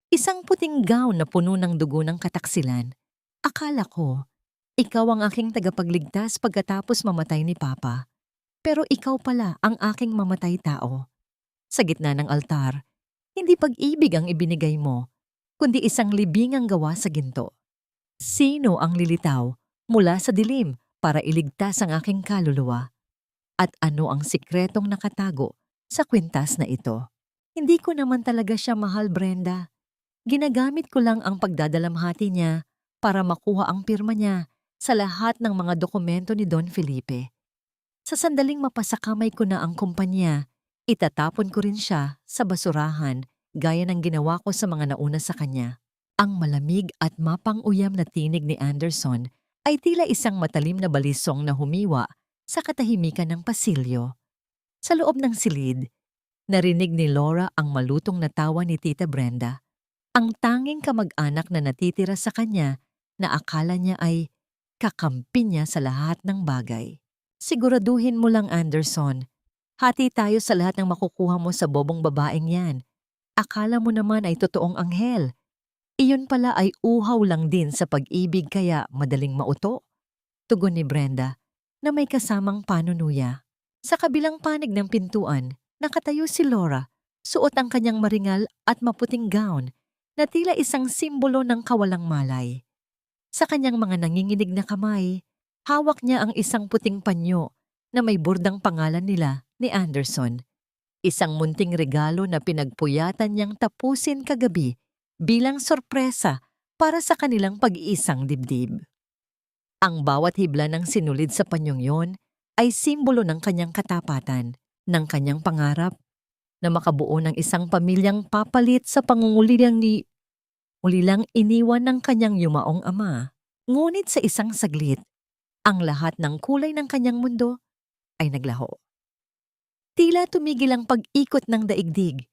Isang puting gown na puno ng dugo ng kataksilan. Akala ko, ikaw ang aking tagapagligtas pagkatapos mamatay ni Papa. Pero ikaw pala ang aking mamatay tao. Sa gitna ng altar, hindi pag-ibig ang ibinigay mo, kundi isang libingang gawa sa ginto. Sino ang lilitaw mula sa dilim para iligtas ang aking kaluluwa? At ano ang sikretong nakatago sa kwintas na ito? Hindi ko naman talaga siya mahal, Brenda. Ginagamit ko lang ang pagdadalamhati niya para makuha ang pirma niya sa lahat ng mga dokumento ni Don Felipe. Sa sandaling mapasakamay ko na ang kumpanya, itatapon ko rin siya sa basurahan gaya ng ginawa ko sa mga nauna sa kanya. Ang malamig at mapang-uyam na tinig ni Anderson ay tila isang matalim na balisong na humiwa sa katahimikan ng pasilyo. Sa loob ng silid, narinig ni Laura ang malutong na tawa ni Tita Brenda. Ang tanging kamag-anak na natitira sa kanya na akala niya ay kakampi niya sa lahat ng bagay. Siguraduhin mo lang, Anderson. Hati tayo sa lahat ng makukuha mo sa bobong babaeng yan. Akala mo naman ay totoong anghel. Iyon pala ay uhaw lang din sa pag-ibig kaya madaling mauto. Tugon ni Brenda na may kasamang panunuya. Sa kabilang panig ng pintuan, nakatayo si Laura, suot ang kanyang maringal at maputing gown na tila isang simbolo ng kawalang malay. Sa kanyang mga nanginginig na kamay, hawak niya ang isang puting panyo na may burdang pangalan nila ni Anderson. Isang munting regalo na pinagpuyatan niyang tapusin kagabi bilang sorpresa para sa kanilang pag-iisang dibdib. Ang bawat hibla ng sinulid sa panyong yon ay simbolo ng kanyang katapatan, ng kanyang pangarap na makabuo ng isang pamilyang papalit sa pangungulilang ni muli lang iniwan ng kanyang yumaong ama. Ngunit sa isang saglit, ang lahat ng kulay ng kanyang mundo ay naglaho. Tila tumigil ang pag-ikot ng daigdig.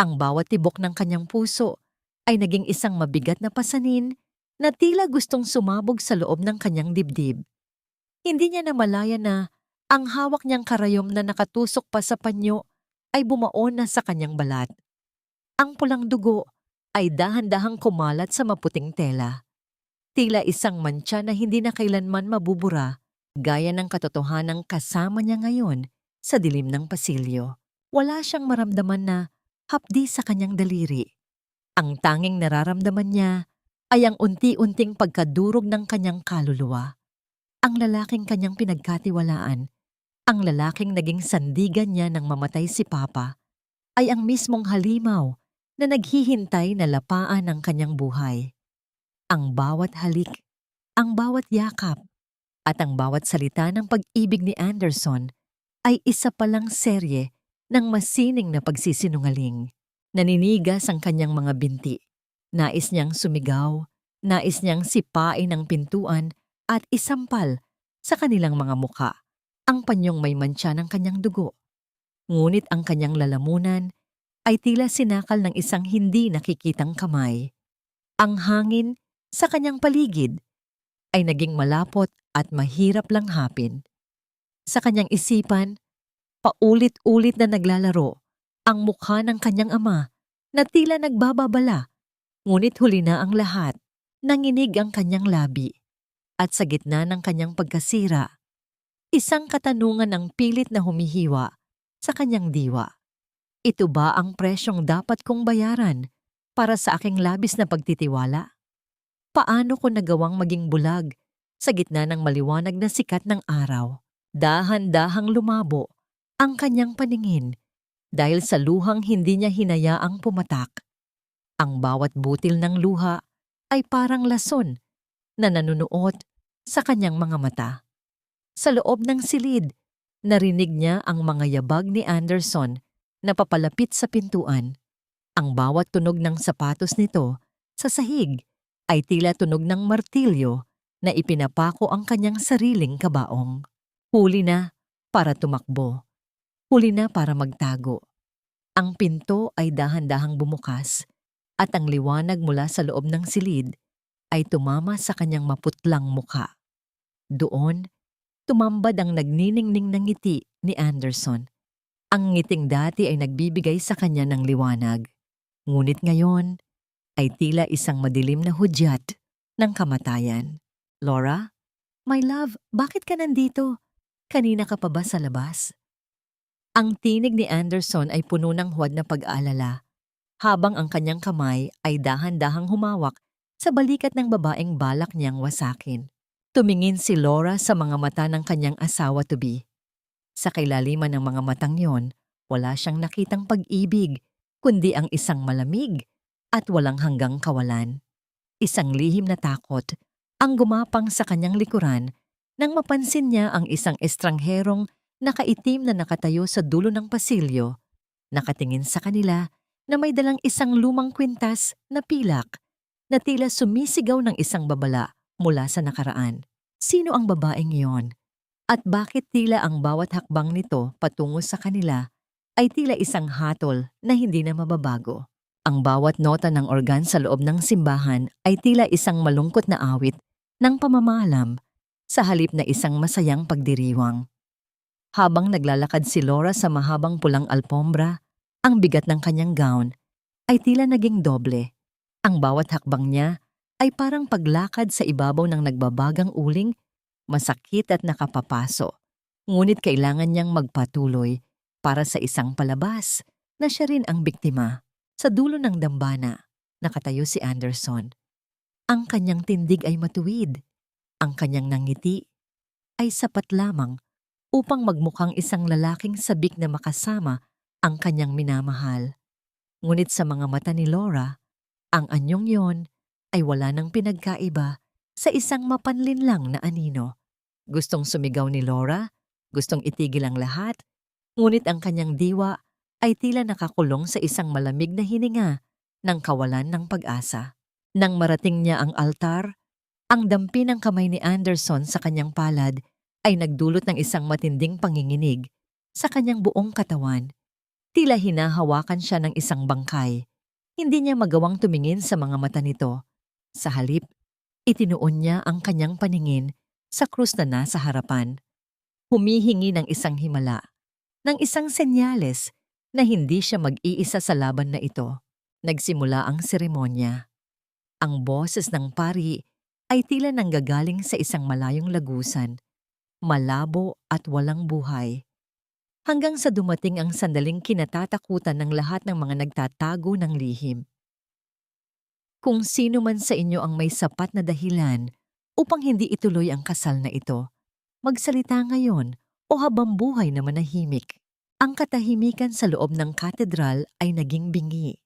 Ang bawat tibok ng kanyang puso ay naging isang mabigat na pasanin na tila gustong sumabog sa loob ng kanyang dibdib. Hindi niya namalaya na ang hawak niyang karayom na nakatusok pa sa panyo ay bumaon na sa kanyang balat. Ang pulang dugo ay dahan-dahang kumalat sa maputing tela. Tila isang mantsa na hindi na kailanman mabubura, gaya ng katotohanang kasama niya ngayon sa dilim ng pasilyo. Wala siyang maramdaman na hapdi sa kanyang daliri. Ang tanging nararamdaman niya ay ang unti-unting pagkadurog ng kanyang kaluluwa. Ang lalaking kanyang pinagkatiwalaan, ang lalaking naging sandigan niya nang mamatay si Papa, ay ang mismong halimaw na naghihintay na lapaan ang kanyang buhay. Ang bawat halik, ang bawat yakap, at ang bawat salita ng pag-ibig ni Anderson ay isa palang serye ng masining na pagsisinungaling. Naninigas ang kanyang mga binti. Nais niyang sumigaw, nais niyang sipain ang pintuan at isampal sa kanilang mga muka ang panyong may mantsa ng kanyang dugo. Ngunit ang kanyang lalamunan ay tila sinakal ng isang hindi nakikitang kamay. Ang hangin sa kanyang paligid ay naging malapot at mahirap langhapin. Sa kanyang isipan, paulit-ulit na naglalaro ang mukha ng kanyang ama na tila nagbababala, ngunit huli na ang lahat, nanginig ang kanyang labi. At sa gitna ng kanyang pagkasira, isang katanungan ang pilit na humihiwa sa kanyang diwa. Ito ba ang presyong dapat kong bayaran para sa aking labis na pagtitiwala? Paano ko nagawang maging bulag sa gitna ng maliwanag na sikat ng araw? Dahan-dahang lumabo ang kanyang paningin dahil sa luhang hindi niya hinayaang pumatak. Ang bawat butil ng luha ay parang lason na nanunuot sa kanyang mga mata. Sa loob ng silid, narinig niya ang mga yabag ni Anderson na papalapit sa pintuan. Ang bawat tunog ng sapatos nito sa sahig ay tila tunog ng martilyo na ipinapako ang kanyang sariling kabaong. Huli na para tumakbo. Huli na para magtago. Ang pinto ay dahan-dahang bumukas at ang liwanag mula sa loob ng silid ay tumama sa kanyang maputlang mukha. Doon, tumambad ang nagniningning na ngiti ni Anderson. Ang ngiting dati ay nagbibigay sa kanya ng liwanag. Ngunit ngayon, ay tila isang madilim na hudyat ng kamatayan. Laura? My love, bakit ka nandito? Kanina ka pa ba sa labas? Ang tinig ni Anderson ay puno ng huwad na pag-aalala, habang ang kanyang kamay ay dahan-dahang humawak sa balikat ng babaeng balak niyang wasakin. Tumingin si Laura sa mga mata ng kanyang asawa-to-be. Sa kailaliman ng mga matang yon, wala siyang nakitang pag-ibig, kundi ang isang malamig at walang hanggang kawalan. Isang lihim na takot ang gumapang sa kanyang likuran nang mapansin niya ang isang estrangherong nakaitim na nakatayo sa dulo ng pasilyo, nakatingin sa kanila na may dalang isang lumang kwintas na pilak na tila sumisigaw ng isang babala mula sa nakaraan. Sino ang babaeng iyon? At bakit tila ang bawat hakbang nito patungo sa kanila ay tila isang hatol na hindi na mababago? Ang bawat nota ng organ sa loob ng simbahan ay tila isang malungkot na awit ng pamamalam sa halip na isang masayang pagdiriwang. Habang naglalakad si Laura sa mahabang pulang alpombra, ang bigat ng kanyang gown ay tila naging doble. Ang bawat hakbang niya ay parang paglakad sa ibabaw ng nagbabagang uling, masakit at nakapapaso. Ngunit kailangan niyang magpatuloy para sa isang palabas na siya rin ang biktima. Sa dulo ng dambana, nakatayo si Anderson. Ang kanyang tindig ay matuwid. Ang kanyang nangiti ay sapat lamang upang magmukhang isang lalaking sabik na makasama ang kanyang minamahal. Ngunit sa mga mata ni Laura, ang anyong yon ay wala nang pinagkaiba sa isang mapanlinlang na anino. Gustong sumigaw ni Laura, gustong itigil ang lahat, ngunit ang kanyang diwa ay tila nakakulong sa isang malamig na hininga ng kawalan ng pag-asa. Nang marating niya ang altar, ang dampi ng kamay ni Anderson sa kanyang palad ay nagdulot ng isang matinding panginginig sa kanyang buong katawan. Tila hinahawakan siya ng isang bangkay. Hindi niya magawang tumingin sa mga mata nito. Sa halip, itinuon niya ang kanyang paningin sa krus na nasa harapan. Humihingi ng isang himala, ng isang senyales na hindi siya mag-iisa sa laban na ito. Nagsimula ang seremonya. Ang boses ng pari ay tila nanggagaling sa isang malayong lagusan, malabo at walang buhay. Hanggang sa dumating ang sandaling kinatatakutan ng lahat ng mga nagtatago ng lihim. Kung sino man sa inyo ang may sapat na dahilan upang hindi ituloy ang kasal na ito, magsalita ngayon o habang buhay na manahimik. Ang katahimikan sa loob ng katedral ay naging bingi.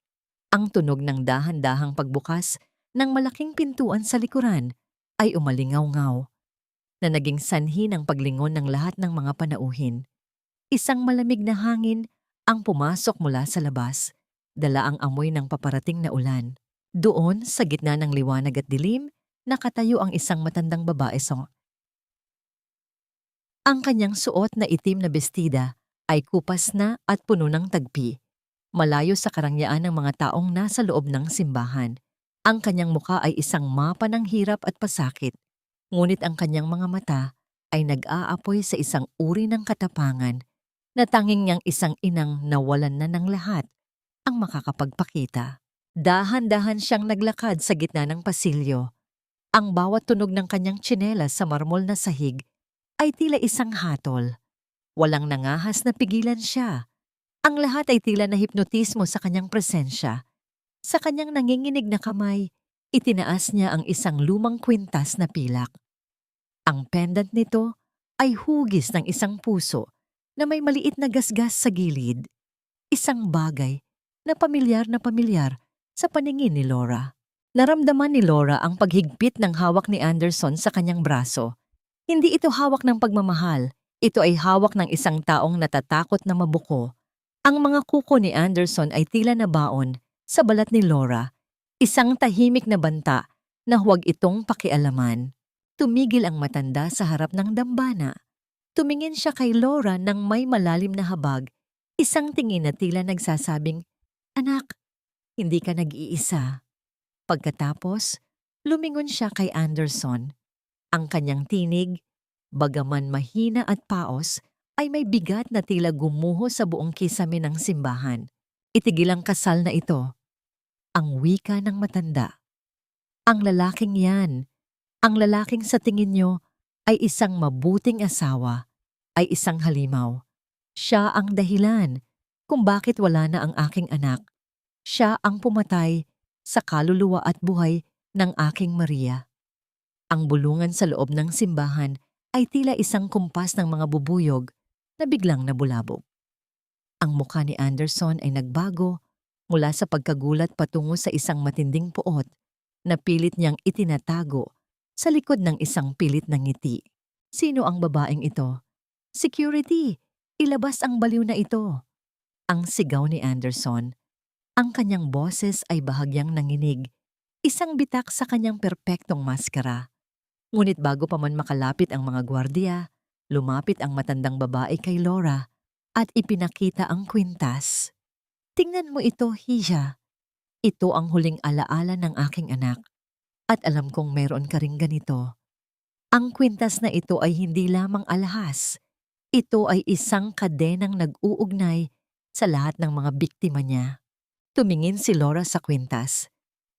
Ang tunog ng dahan-dahang pagbukas ng malaking pintuan sa likuran ay umalingaw-ngaw, na naging sanhi ng paglingon ng lahat ng mga panauhin. Isang malamig na hangin ang pumasok mula sa labas, dala ang amoy ng paparating na ulan. Doon, sa gitna ng liwanag at dilim, nakatayo ang isang matandang babae. Ang kanyang suot na itim na bestida ay kupas na at puno ng tagpi, malayo sa karangyaan ng mga taong nasa loob ng simbahan. Ang kanyang muka ay isang mapa ng hirap at pasakit, ngunit ang kanyang mga mata ay nag-aapoy sa isang uri ng katapangan na tanging niyang isang inang nawalan na ng lahat ang makakapagpakita. Dahan-dahan siyang naglakad sa gitna ng pasilyo. Ang bawat tunog ng kanyang tsinelas sa marmol na sahig ay tila isang hatol. Walang nangahas na pigilan siya. Ang lahat ay tila na hipnotismo sa kanyang presensya. Sa kanyang nanginginig na kamay, itinaas niya ang isang lumang kwintas na pilak. Ang pendant nito ay hugis ng isang puso na may maliit na gasgas sa gilid. Isang bagay na pamilyar sa paningin ni Laura. Naramdaman ni Laura ang paghigpit ng hawak ni Anderson sa kanyang braso. Hindi ito hawak ng pagmamahal. Ito ay hawak ng isang taong natatakot na mabuko. Ang mga kuko ni Anderson ay tila nabaon sa balat ni Laura. Isang tahimik na banta na huwag itong pakialaman. Tumigil ang matanda sa harap ng dambana. Tumingin siya kay Laura ng may malalim na habag. Isang tingin na tila nagsasabing, "Anak, hindi ka nag-iisa." Pagkatapos, lumingon siya kay Anderson. Ang kanyang tinig, bagaman mahina at paos, ay may bigat na tila gumuho sa buong kisame ng simbahan. Itigil ang kasal na ito. Ang wika ng matanda. Ang lalaking yan, ang lalaking sa tingin nyo ay isang mabuting asawa, ay isang halimaw. Siya ang dahilan kung bakit wala na ang aking anak. Siya ang pumatay sa kaluluwa at buhay ng aking Maria. Ang bulungan sa loob ng simbahan ay tila isang kumpas ng mga bubuyog na biglang nabulabog. Ang mukha ni Anderson ay nagbago mula sa pagkagulat patungo sa isang matinding puot na pilit niyang itinatago sa likod ng isang pilit na ngiti. Sino ang babaeng ito? Security! Ilabas ang baliw na ito! Ang sigaw ni Anderson. Ang kanyang boses ay bahagyang nanginig, isang bitak sa kanyang perpektong maskara. Ngunit bago pa man makalapit ang mga gwardiya, lumapit ang matandang babae kay Laura at ipinakita ang kwintas. Tingnan mo ito, Hija. Ito ang huling alaala ng aking anak. At alam kong meron ka ring ganito. Ang kwintas na ito ay hindi lamang alahas. Ito ay isang kadenang nag-uugnay sa lahat ng mga biktima niya. Tumingin si Laura sa kwintas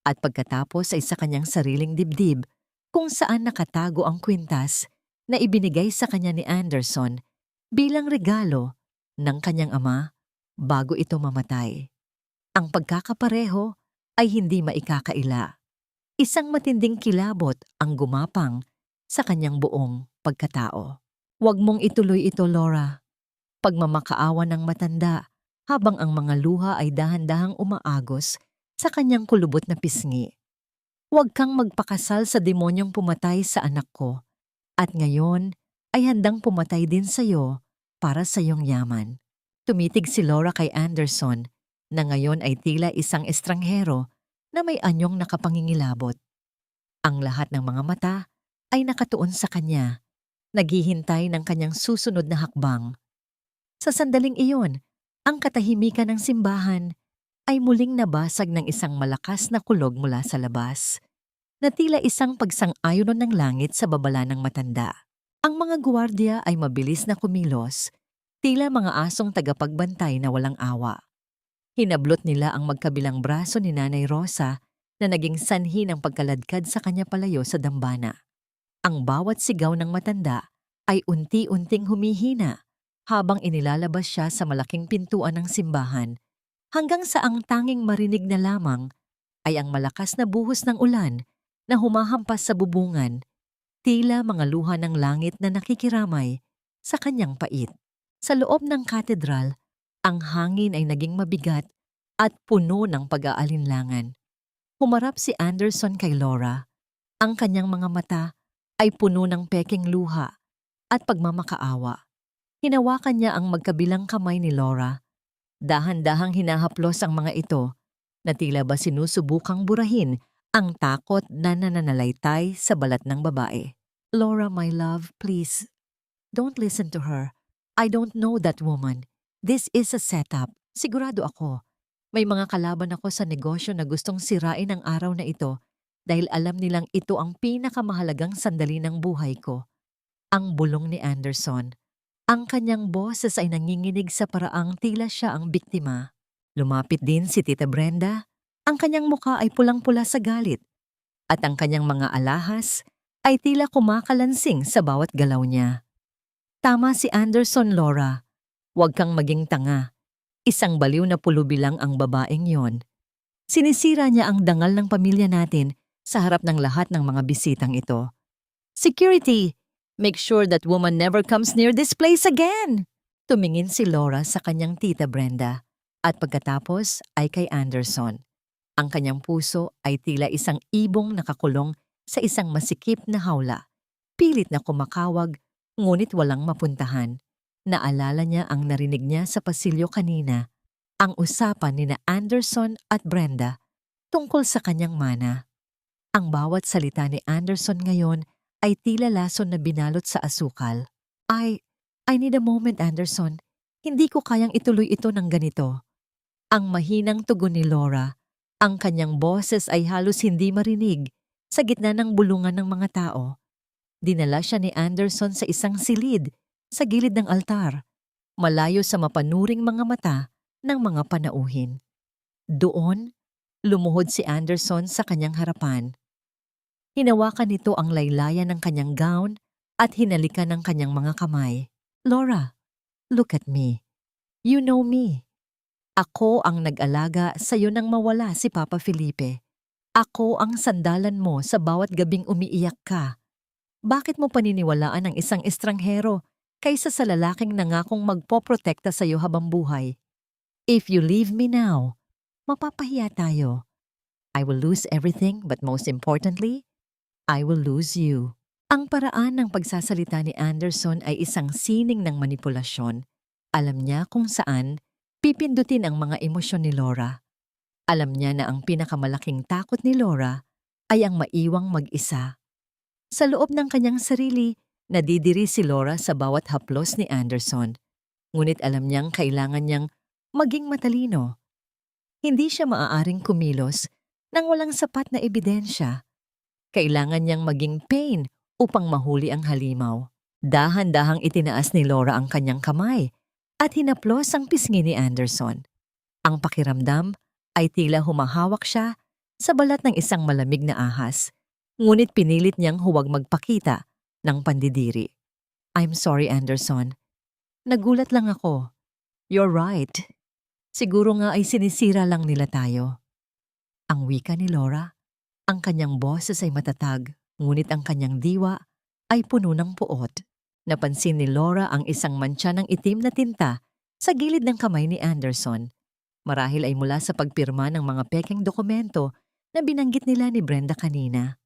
at pagkatapos ay sa kanyang sariling dibdib kung saan nakatago ang kwintas na ibinigay sa kanya ni Anderson bilang regalo ng kanyang ama bago ito mamatay. Ang pagkakapareho ay hindi maikakaila. Isang matinding kilabot ang gumapang sa kanyang buong pagkatao. Huwag mong ituloy ito, Laura. Pagmamakaawa ng matanda habang ang mga luha ay dahan-dahang umaagos sa kanyang kulubot na pisngi. Huwag kang magpakasal sa demonyong pumatay sa anak ko at ngayon ay handang pumatay din sa iyo para sa iyong yaman. Tumitig si Laura kay Anderson na ngayon ay tila isang estranghero na may anyong nakapangingilabot. Ang lahat ng mga mata ay nakatuon sa kanya, naghihintay ng kanyang susunod na hakbang. Sa sandaling iyon, ang katahimikan ng simbahan ay muling nabasag ng isang malakas na kulog mula sa labas, na tila isang pagsang-ayonon ng langit sa babala ng matanda. Ang mga gwardiya ay mabilis na kumilos, tila mga asong tagapagbantay na walang awa. Hinablot nila ang magkabilang braso ni Nanay Rosa na naging sanhi ng pagkaladkad sa kanya palayo sa dambana. Ang bawat sigaw ng matanda ay unti-unting humihina habang inilalabas siya sa malaking pintuan ng simbahan hanggang sa ang tanging marinig na lamang ay ang malakas na buhos ng ulan na humahampas sa bubungan, tila mga luha ng langit na nakikiramay sa kanyang pait. Sa loob ng katedral, ang hangin ay naging mabigat at puno ng pag-aalinlangan. Humarap si Anderson kay Laura. Ang kanyang mga mata ay puno ng peking luha at pagmamakaawa. Hinawakan niya ang magkabilang kamay ni Laura. Dahan-dahang hinahaplos ang mga ito na tila ba sinusubukang burahin ang takot na nananalaytay sa balat ng babae. Laura, my love, please, don't listen to her. I don't know that woman. This is a setup. Sigurado ako. May mga kalaban ako sa negosyo na gustong sirain ang araw na ito dahil alam nilang ito ang pinakamahalagang sandali ng buhay ko. Ang bulong ni Anderson. Ang kanyang boses ay nanginginig sa paraang tila siya ang biktima. Lumapit din si Tita Brenda. Ang kanyang mukha ay pulang-pula sa galit at ang kanyang mga alahas ay tila kumakalansing sa bawat galaw niya. Tama si Anderson, Laura. Huwag kang maging tanga. Isang baliw na pulubi lang ang babaeng yon. Sinisira niya ang dangal ng pamilya natin sa harap ng lahat ng mga bisitang ito. Security! Make sure that woman never comes near this place again! Tumingin si Laura sa kanyang Tita Brenda at pagkatapos ay kay Anderson. Ang kanyang puso ay tila isang ibong nakakulong sa isang masikip na hawla. Pilit na kumakawag, ngunit walang mapuntahan. Naalala niya ang narinig niya sa pasilyo kanina, ang usapan ni na Anderson at Brenda tungkol sa kanyang mana. Ang bawat salita ni Anderson ngayon ay tila lason na binalot sa asukal. I need a moment, Anderson. Hindi ko kayang ituloy ito ng ganito. Ang mahinang tugon ni Laura. Ang kanyang boses ay halos hindi marinig sa gitna ng bulungan ng mga tao. Dinala siya ni Anderson sa isang silid sa gilid ng altar, malayo sa mapanuring mga mata ng mga panauhin. Doon, Lumuhod si Anderson sa kanyang harapan. Hinawakan nito ang laylayan ng kanyang gown at hinalikan ng kanyang mga kamay. Laura, look at me. You know me. Ako ang nag-alaga sa iyo nang mawala si Papa Felipe. Ako ang sandalan mo sa bawat gabing umiiyak ka. Bakit mo paniniwalaan ang isang estranghero kaysa sa lalaking nangakong magpoprotekta sa iyo habang buhay? If you leave me now, mapapahiya tayo. I will lose everything but most importantly, I will lose you. Ang paraan ng pagsasalita ni Anderson ay isang sining ng manipulasyon. Alam niya kung saan pipindutin ang mga emosyon ni Laura. Alam niya na ang pinakamalaking takot ni Laura ay ang maiwang mag-isa. Sa loob ng kanyang sarili, nadidiri si Laura sa bawat haplos ni Anderson. Ngunit alam niyang kailangan niyang maging matalino. Hindi siya maaaring kumilos nang walang sapat na ebidensya. Kailangan niyang maging pain upang mahuli ang halimaw. Dahan-dahang itinaas ni Laura ang kanyang kamay at hinaplos ang pisngi ni Anderson. Ang pakiramdam ay tila humahawak siya sa balat ng isang malamig na ahas, ngunit pinilit niyang huwag magpakita ng pandidiri. I'm sorry, Anderson. Nagulat lang ako. You're right. Siguro nga ay sinisira lang nila tayo. Ang wika ni Laura, ang kanyang boses ay matatag, ngunit ang kanyang diwa ay puno ng puot. Napansin ni Laura ang isang mantsa ng itim na tinta sa gilid ng kamay ni Anderson. Marahil ay mula sa pagpirma ng mga pekeng dokumento na binanggit nila ni Brenda kanina.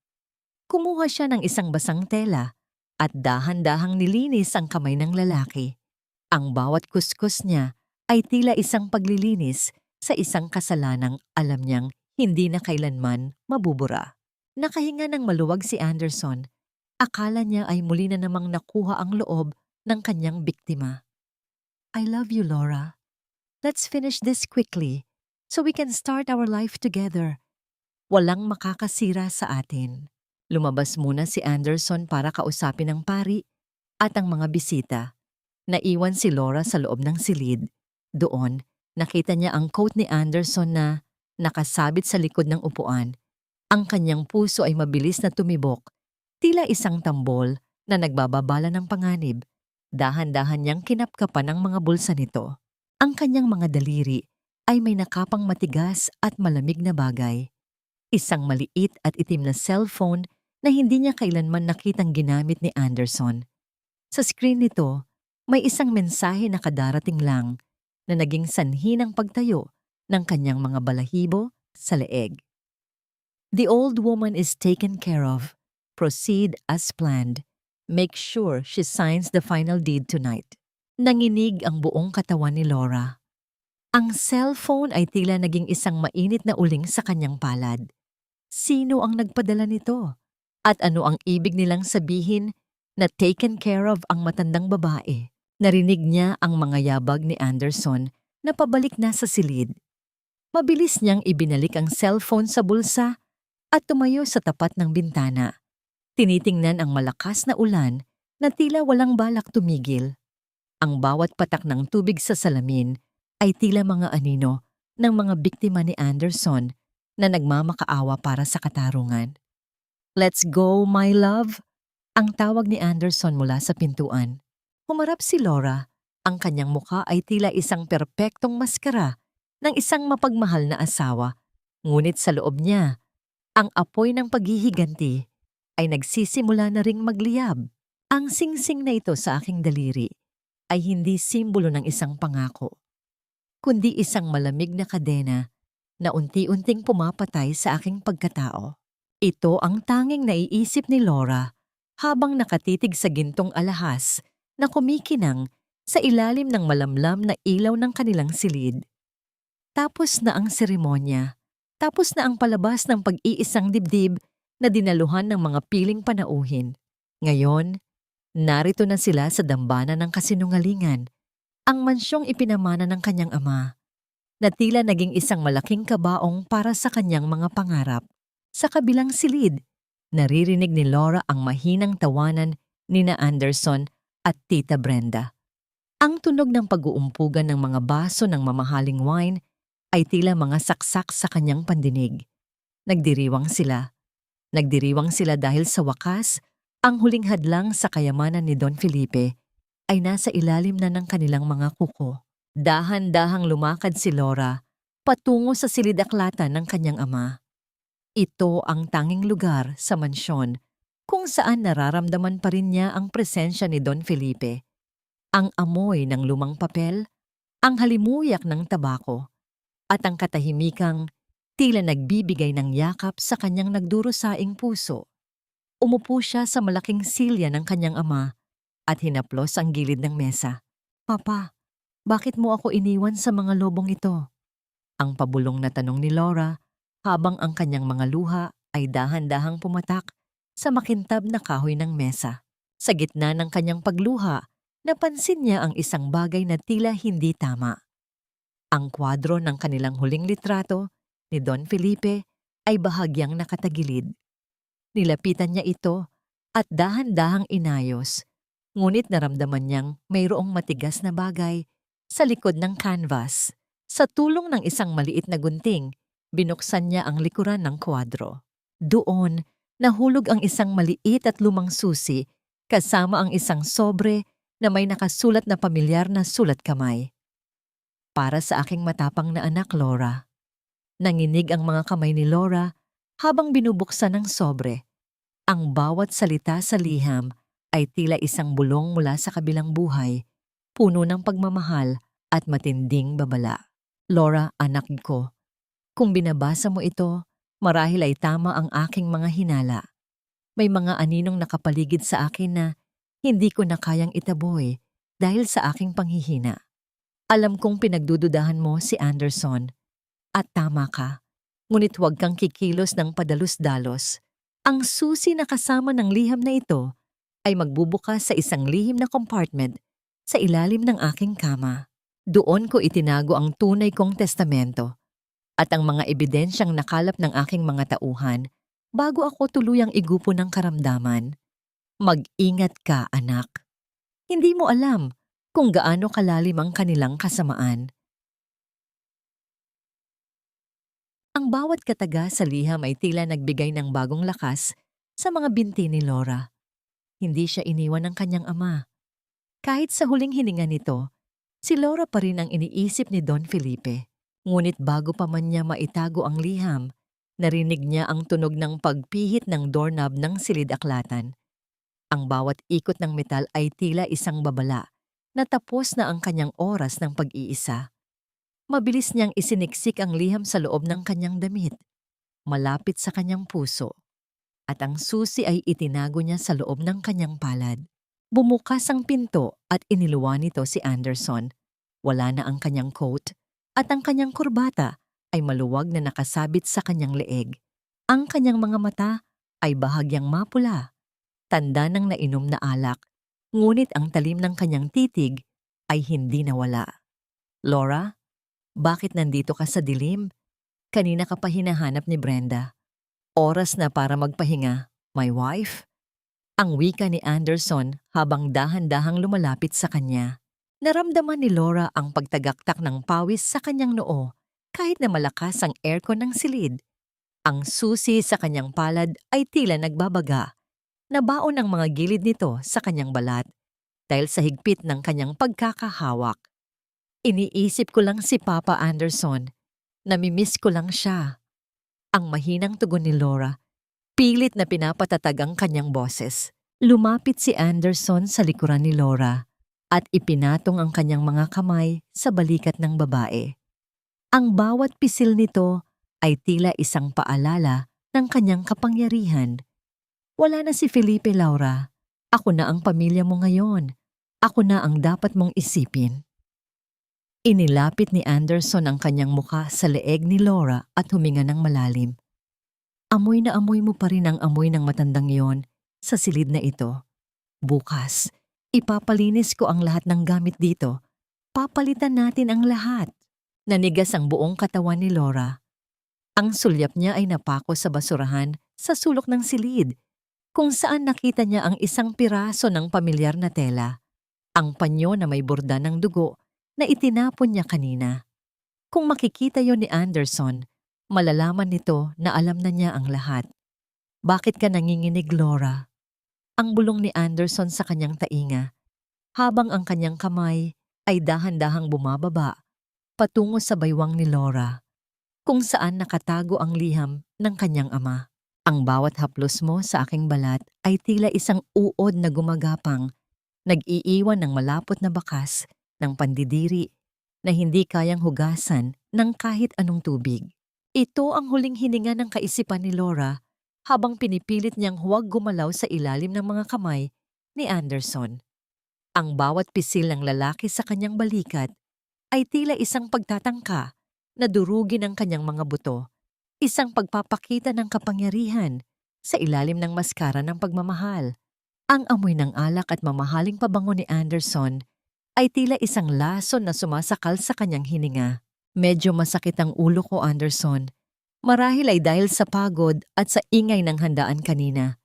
Kumuha siya ng isang basang tela at dahan-dahang nilinis ang kamay ng lalaki. Ang bawat kuskus niya ay tila isang paglilinis sa isang kasalanang alam niyang hindi na kailanman mabubura. Nakahinga ng maluwag si Anderson. Akala niya ay muli na namang nakuha ang loob ng kanyang biktima. I love you, Laura. Let's finish this quickly so we can start our life together. Walang makakasira sa atin. Lumabas muna si Anderson para kausapin ang pari at ang mga bisita. Naiwan si Laura sa loob ng silid. Doon, nakita niya ang coat ni Anderson na nakasabit sa likod ng upuan. Ang kanyang puso ay mabilis na tumibok, tila isang tambol na nagbababala ng panganib. Dahan-dahan niyang kinapkapan ang mga bulsa nito. Ang kanyang mga daliri ay may nakapang matigas at malamig na bagay. Isang maliit at itim na cellphone na hindi niya kailanman nakitang ginamit ni Anderson. Sa screen nito, may isang mensahe na kadarating lang na naging sanhi ng pagtayo ng kanyang mga balahibo sa leeg. The old woman is taken care of. Proceed as planned. Make sure she signs the final deed tonight. Nanginig ang buong katawan ni Laura. Ang cellphone ay tila naging isang mainit na uling sa kanyang palad. Sino ang nagpadala nito? At ano ang ibig nilang sabihin na taken care of ang matandang babae? Narinig niya ang mga yabag ni Anderson na pabalik na sa silid. Mabilis niyang ibinalik ang cellphone sa bulsa at tumayo sa tapat ng bintana. Tinitingnan ang malakas na ulan na tila walang balak tumigil. Ang bawat patak ng tubig sa salamin ay tila mga anino ng mga biktima ni Anderson na nagmamakaawa para sa katarungan. Let's go, my love! Ang tawag ni Anderson mula sa pintuan. Humarap si Laura. Ang kanyang mukha ay tila isang perpektong maskara ng isang mapagmahal na asawa. Ngunit sa loob niya, ang apoy ng paghihiganti ay nagsisimula na ring magliyab. Ang singsing na ito sa aking daliri ay hindi simbolo ng isang pangako, kundi isang malamig na kadena na unti-unting pumapatay sa aking pagkatao. Ito ang tanging naiisip ni Laura habang nakatitig sa gintong alahas na kumikinang sa ilalim ng malamlam na ilaw ng kanilang silid. Tapos na ang seremonya, tapos na ang palabas ng pag-iisang dibdib na dinaluhan ng mga piling panauhin. Ngayon, narito na sila sa dambana ng kasinungalingan, ang mansyong ipinamana ng kanyang ama, na tila naging isang malaking kabaong para sa kanyang mga pangarap. Sa kabilang silid, naririnig ni Laura ang mahinang tawanan ni na Anderson at Tita Brenda. Ang tunog ng pag-uumpugan ng mga baso ng mamahaling wine ay tila mga saksak sa kanyang pandinig. Nagdiriwang sila. Nagdiriwang sila dahil sa wakas, ang huling hadlang sa kayamanan ni Don Felipe ay nasa ilalim na ng kanilang mga kuko. Dahan-dahang lumakad si Laura patungo sa silid-aklatan ng kanyang ama. Ito ang tanging lugar sa mansyon kung saan nararamdaman pa rin niya ang presensya ni Don Felipe. Ang amoy ng lumang papel, ang halimuyak ng tabako, at ang katahimikang tila nagbibigay ng yakap sa kanyang nagdurusaing puso. Umupo siya sa malaking silya ng kanyang ama at hinaplos ang gilid ng mesa. "Papa, bakit mo ako iniwan sa mga lobong ito?" Ang pabulong na tanong ni Laura habang ang kanyang mga luha ay dahan-dahang pumatak sa makintab na kahoy ng mesa. Sa gitna ng kanyang pagluha, napansin niya ang isang bagay na tila hindi tama. Ang kwadro ng kanilang huling litrato ni Don Felipe ay bahagyang nakatagilid. Nilapitan niya ito at dahan-dahang inayos, ngunit naramdaman niyang mayroong matigas na bagay sa likod ng canvas. Sa tulong ng isang maliit na gunting, binuksan niya ang likuran ng kwadro. Doon, nahulog ang isang maliit at lumang susi kasama ang isang sobre na may nakasulat na pamilyar na sulat kamay. "Para sa aking matapang na anak, Laura." Nanginig ang mga kamay ni Laura habang binubuksan ang sobre. Ang bawat salita sa liham ay tila isang bulong mula sa kabilang buhay, puno ng pagmamahal at matinding babala. "Laura, anak ko, kung binabasa mo ito, marahil ay tama ang aking mga hinala. May mga aninong nakapaligid sa akin na hindi ko na kayang itaboy dahil sa aking panghihina. Alam kong pinagdududahan mo si Anderson. At tama ka, ngunit huwag kang kikilos ng padalos-dalos. Ang susi na kasama ng liham na ito ay magbubukas sa isang lihim na compartment sa ilalim ng aking kama. Doon ko itinago ang tunay kong testamento at ang mga ebidensyang nakalap ng aking mga tauhan bago ako tuluyang igupo ng karamdaman. Mag-ingat ka, anak. Hindi mo alam kung gaano kalalim ang kanilang kasamaan." Ang bawat kataga sa liham ay tila nagbigay ng bagong lakas sa mga binti ni Laura. Hindi siya iniwan ng kanyang ama. Kahit sa huling hininga nito, si Laura pa rin ang iniisip ni Don Felipe. Ngunit bago pa man niya maitago ang liham, narinig niya ang tunog ng pagpihit ng doorknob ng silid-aklatan. Ang bawat ikot ng metal ay tila isang babala na tapos na ang kanyang oras ng pag-iisa. Mabilis niyang isiniksik ang liham sa loob ng kanyang damit, malapit sa kanyang puso, at ang susi ay itinago niya sa loob ng kanyang palad. Bumukas ang pinto at iniluwan nito si Anderson. Wala na ang kanyang coat at ang kanyang kurbata ay maluwag na nakasabit sa kanyang leeg. Ang kanyang mga mata ay bahagyang mapula, tanda ng nainom na alak, ngunit ang talim ng kanyang titig ay hindi nawala. "Laura, bakit nandito ka sa dilim? Kanina ka pa hinahanap ni Brenda. Oras na para magpahinga, my wife." Ang wika ni Anderson habang dahan-dahang lumalapit sa kanya. Naramdaman ni Laura ang pagtagaktak ng pawis sa kanyang noo kahit na malakas ang aircon ng silid. Ang susi sa kanyang palad ay tila nagbabaga. Nabaon ang mga gilid nito sa kanyang balat dahil sa higpit ng kanyang pagkakahawak. "Iniisip ko lang si Papa Anderson. Namimiss ko lang siya." Ang mahinang tugon ni Laura, pilit na pinapatatag ang kanyang boses. Lumapit si Anderson sa likuran ni Laura at ipinatong ang kanyang mga kamay sa balikat ng babae. Ang bawat pisil nito ay tila isang paalala ng kanyang kapangyarihan. "Wala na si Felipe, Laura. Ako na ang pamilya mo ngayon. Ako na ang dapat mong isipin." Inilapit ni Anderson ang kanyang mukha sa leeg ni Laura at huminga ng malalim. "Amoy na amoy mo pa rin ang amoy ng matandang yon sa silid na ito. Bukas, ipapalinis ko ang lahat ng gamit dito. Papalitan natin ang lahat." Nanigas ang buong katawan ni Laura. Ang sulyap niya ay napako sa basurahan sa sulok ng silid, kung saan nakita niya ang isang piraso ng pamilyar na tela, ang panyo na may borda ng dugo na itinapon niya kanina. Kung makikita yon ni Anderson, malalaman nito na alam na niya ang lahat. Bakit ka nanginginig, Laura? Ang bulong ni Anderson sa kanyang tainga, habang ang kanyang kamay ay dahan-dahang bumababa patungo sa baywang ni Laura, kung saan nakatago ang liham ng kanyang ama. Ang bawat haplos mo sa aking balat ay tila isang uod na gumagapang, nag-iiwan ng malapot na bakas ng pandidiri na hindi kayang hugasan ng kahit anong tubig. Ito ang huling hininga ng kaisipan ni Laura habang pinipilit niyang huwag gumalaw sa ilalim ng mga kamay ni Anderson. Ang bawat pisil ng lalaki sa kanyang balikat ay tila isang pagtatangka na durugin ang kanyang mga buto, isang pagpapakita ng kapangyarihan sa ilalim ng maskara ng pagmamahal. Ang amoy ng alak at mamahaling pabango ni Anderson ay tila isang lason na sumasakal sa kanyang hininga. Medyo masakit ang ulo ko, Anderson. Marahil ay dahil sa pagod at sa ingay ng handaan kanina.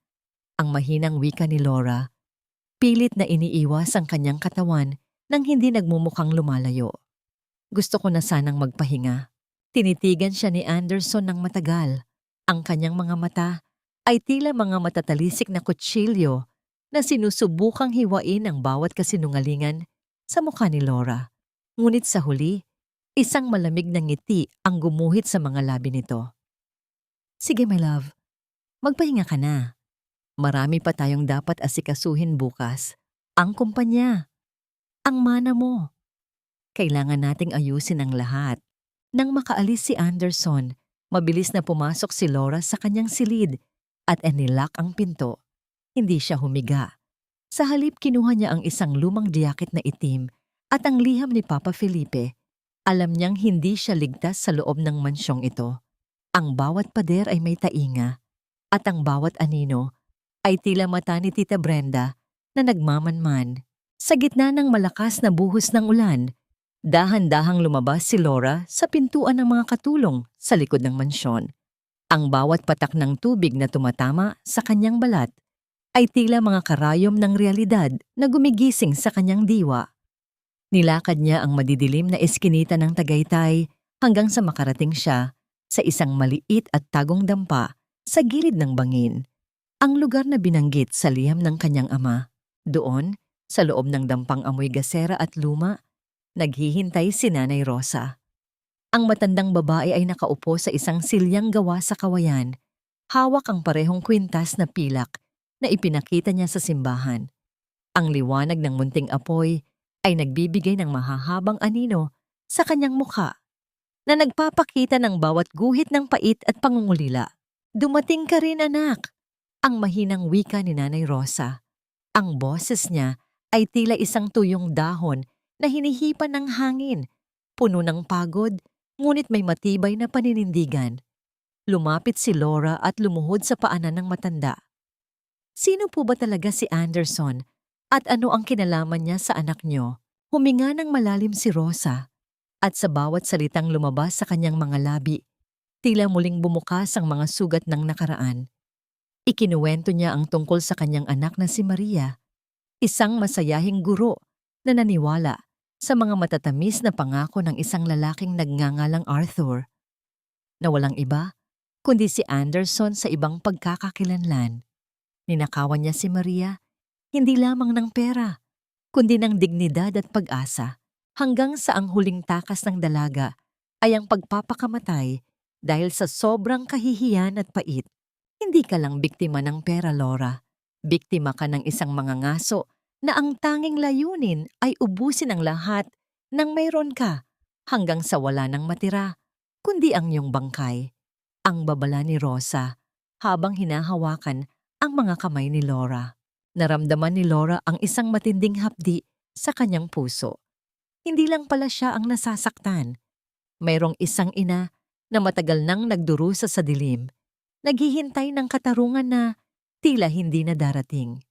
Ang mahinang wika ni Laura, pilit na iniiwas ang kanyang katawan nang hindi nagmumukhang lumalayo. Gusto ko na sanang magpahinga. Tinitigan siya ni Anderson ng matagal. Ang kanyang mga mata ay tila mga matatalisik na kutsilyo na sinusubukang hiwain ang bawat kasinungalingan sa mukha ni Laura. Ngunit sa huli, isang malamig na ngiti ang gumuhit sa mga labi nito. Sige, my love. Magpahinga ka na. Marami pa tayong dapat asikasuhin bukas. Ang kumpanya. Ang mana mo. Kailangan nating ayusin ang lahat. Nang makaalis si Anderson, mabilis na pumasok si Laura sa kanyang silid at inilak ang pinto. Hindi siya humiga. Sa halip kinuha niya ang isang lumang jacket na itim at ang liham ni Papa Felipe. Alam niyang hindi siya ligtas sa loob ng mansyong ito. Ang bawat pader ay may tainga at ang bawat anino ay tila mata ni Tita Brenda na nagmamanman. Sa gitna ng malakas na buhos ng ulan, dahan-dahang lumabas si Laura sa pintuan ng mga katulong sa likod ng mansyon. Ang bawat patak ng tubig na tumatama sa kanyang balat ay tila mga karayom ng realidad na gumigising sa kanyang diwa. Nilakad niya ang madidilim na eskinita ng Tagaytay hanggang sa makarating siya sa isang maliit at tagong dampa sa gilid ng bangin. Ang lugar na binanggit sa liham ng kanyang ama. Doon, sa loob ng dampang amoy gasera at luma, naghihintay si Nanay Rosa. Ang matandang babae ay nakaupo sa isang silyang gawa sa kawayan. Hawak ang parehong kwintas na pilak na ipinakita niya sa simbahan. Ang liwanag ng munting apoy ay nagbibigay ng mahahabang anino sa kanyang mukha na nagpapakita ng bawat guhit ng pait at pangungulila. Dumating ka rin, anak, ang mahinang wika ni Nanay Rosa. Ang boses niya ay tila isang tuyong dahon na hinihipan ng hangin, puno ng pagod, ngunit may matibay na paninindigan. Lumapit si Laura at lumuhod sa paanan ng matanda. Sino po ba talaga si Anderson at ano ang kinalaman niya sa anak niyo? Huminga ng malalim si Rosa at sa bawat salitang lumabas sa kanyang mga labi, tila muling bumukas ang mga sugat ng nakaraan. Ikinuwento niya ang tungkol sa kanyang anak na si Maria, isang masayahing guro na naniwala sa mga matatamis na pangako ng isang lalaking nagngangalang Arthur, na walang iba kundi si Anderson sa ibang pagkakakilanlan. Ninakawan niya si Maria, hindi lamang ng pera, kundi ng dignidad at pag-asa, hanggang sa ang huling takas ng dalaga ay ang pagpapakamatay dahil sa sobrang kahihiyan at pait. Hindi ka lang biktima ng pera, Laura. Biktima ka ng isang mangangaso na ang tanging layunin ay ubusin ang lahat ng mayroon ka hanggang sa wala nang matira, kundi ang iyong bangkay. Ang babala ni Rosa habang hinahawakan ang mga kamay ni Laura. Naramdaman ni Laura ang isang matinding hapdi sa kanyang puso. Hindi lang pala siya ang nasasaktan. Mayroong isang ina na matagal nang nagdurusa sa dilim, naghihintay ng katarungan na tila hindi na darating.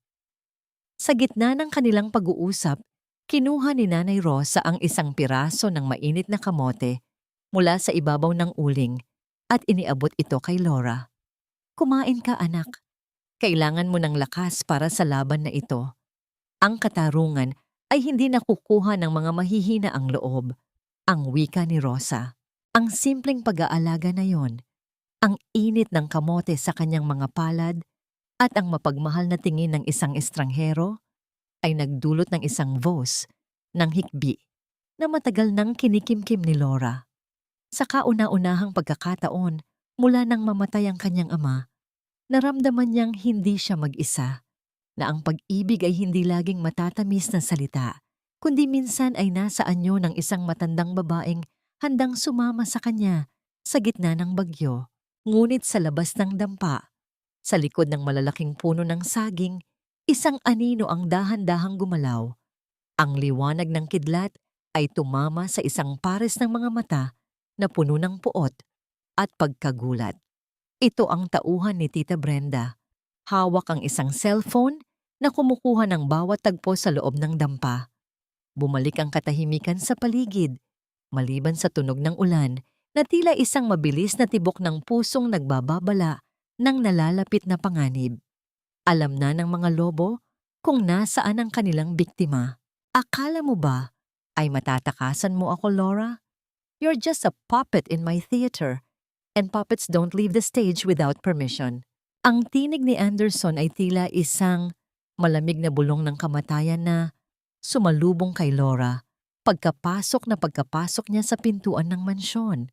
Sa gitna ng kanilang pag-uusap, kinuha ni Nanay Rosa ang isang piraso ng mainit na kamote mula sa ibabaw ng uling at iniabot ito kay Laura. Kumain ka, anak. Kailangan mo ng lakas para sa laban na ito. Ang katarungan ay hindi nakukuha ng mga mahihina ang loob, ang wika ni Rosa. Ang simpleng pag-aalaga na yon, ang init ng kamote sa kanyang mga palad, at ang mapagmahal na tingin ng isang estranghero ay nagdulot ng isang vos ng hikbi na matagal nang kinikimkim ni Laura. Sa kauna-unahang pagkakataon mula nang mamatay ang kanyang ama, naramdaman niyang hindi siya mag-isa, na ang pag-ibig ay hindi laging matatamis na salita, kundi minsan ay nasa anyo ng isang matandang babaeng handang sumama sa kanya sa gitna ng bagyo. Ngunit sa labas ng dampa, sa likod ng malalaking puno ng saging, isang anino ang dahan-dahang gumalaw. Ang liwanag ng kidlat ay tumama sa isang pares ng mga mata na puno ng puot at pagkagulat. Ito ang tauhan ni Tita Brenda. Hawak ang isang cellphone na kumukuha ng bawat tagpo sa loob ng dampa. Bumalik ang katahimikan sa paligid, maliban sa tunog ng ulan na tila isang mabilis na tibok ng pusong nagbababala ng nalalapit na panganib. Alam na ng mga lobo kung nasaan ang kanilang biktima. Akala mo ba ay matatakasan mo ako, Laura? You're just a puppet in my theater, and puppets don't leave the stage without permission. Ang tinig ni Anderson ay tila isang malamig na bulong ng kamatayan na sumalubong kay Laura pagkapasok niya sa pintuan ng mansyon.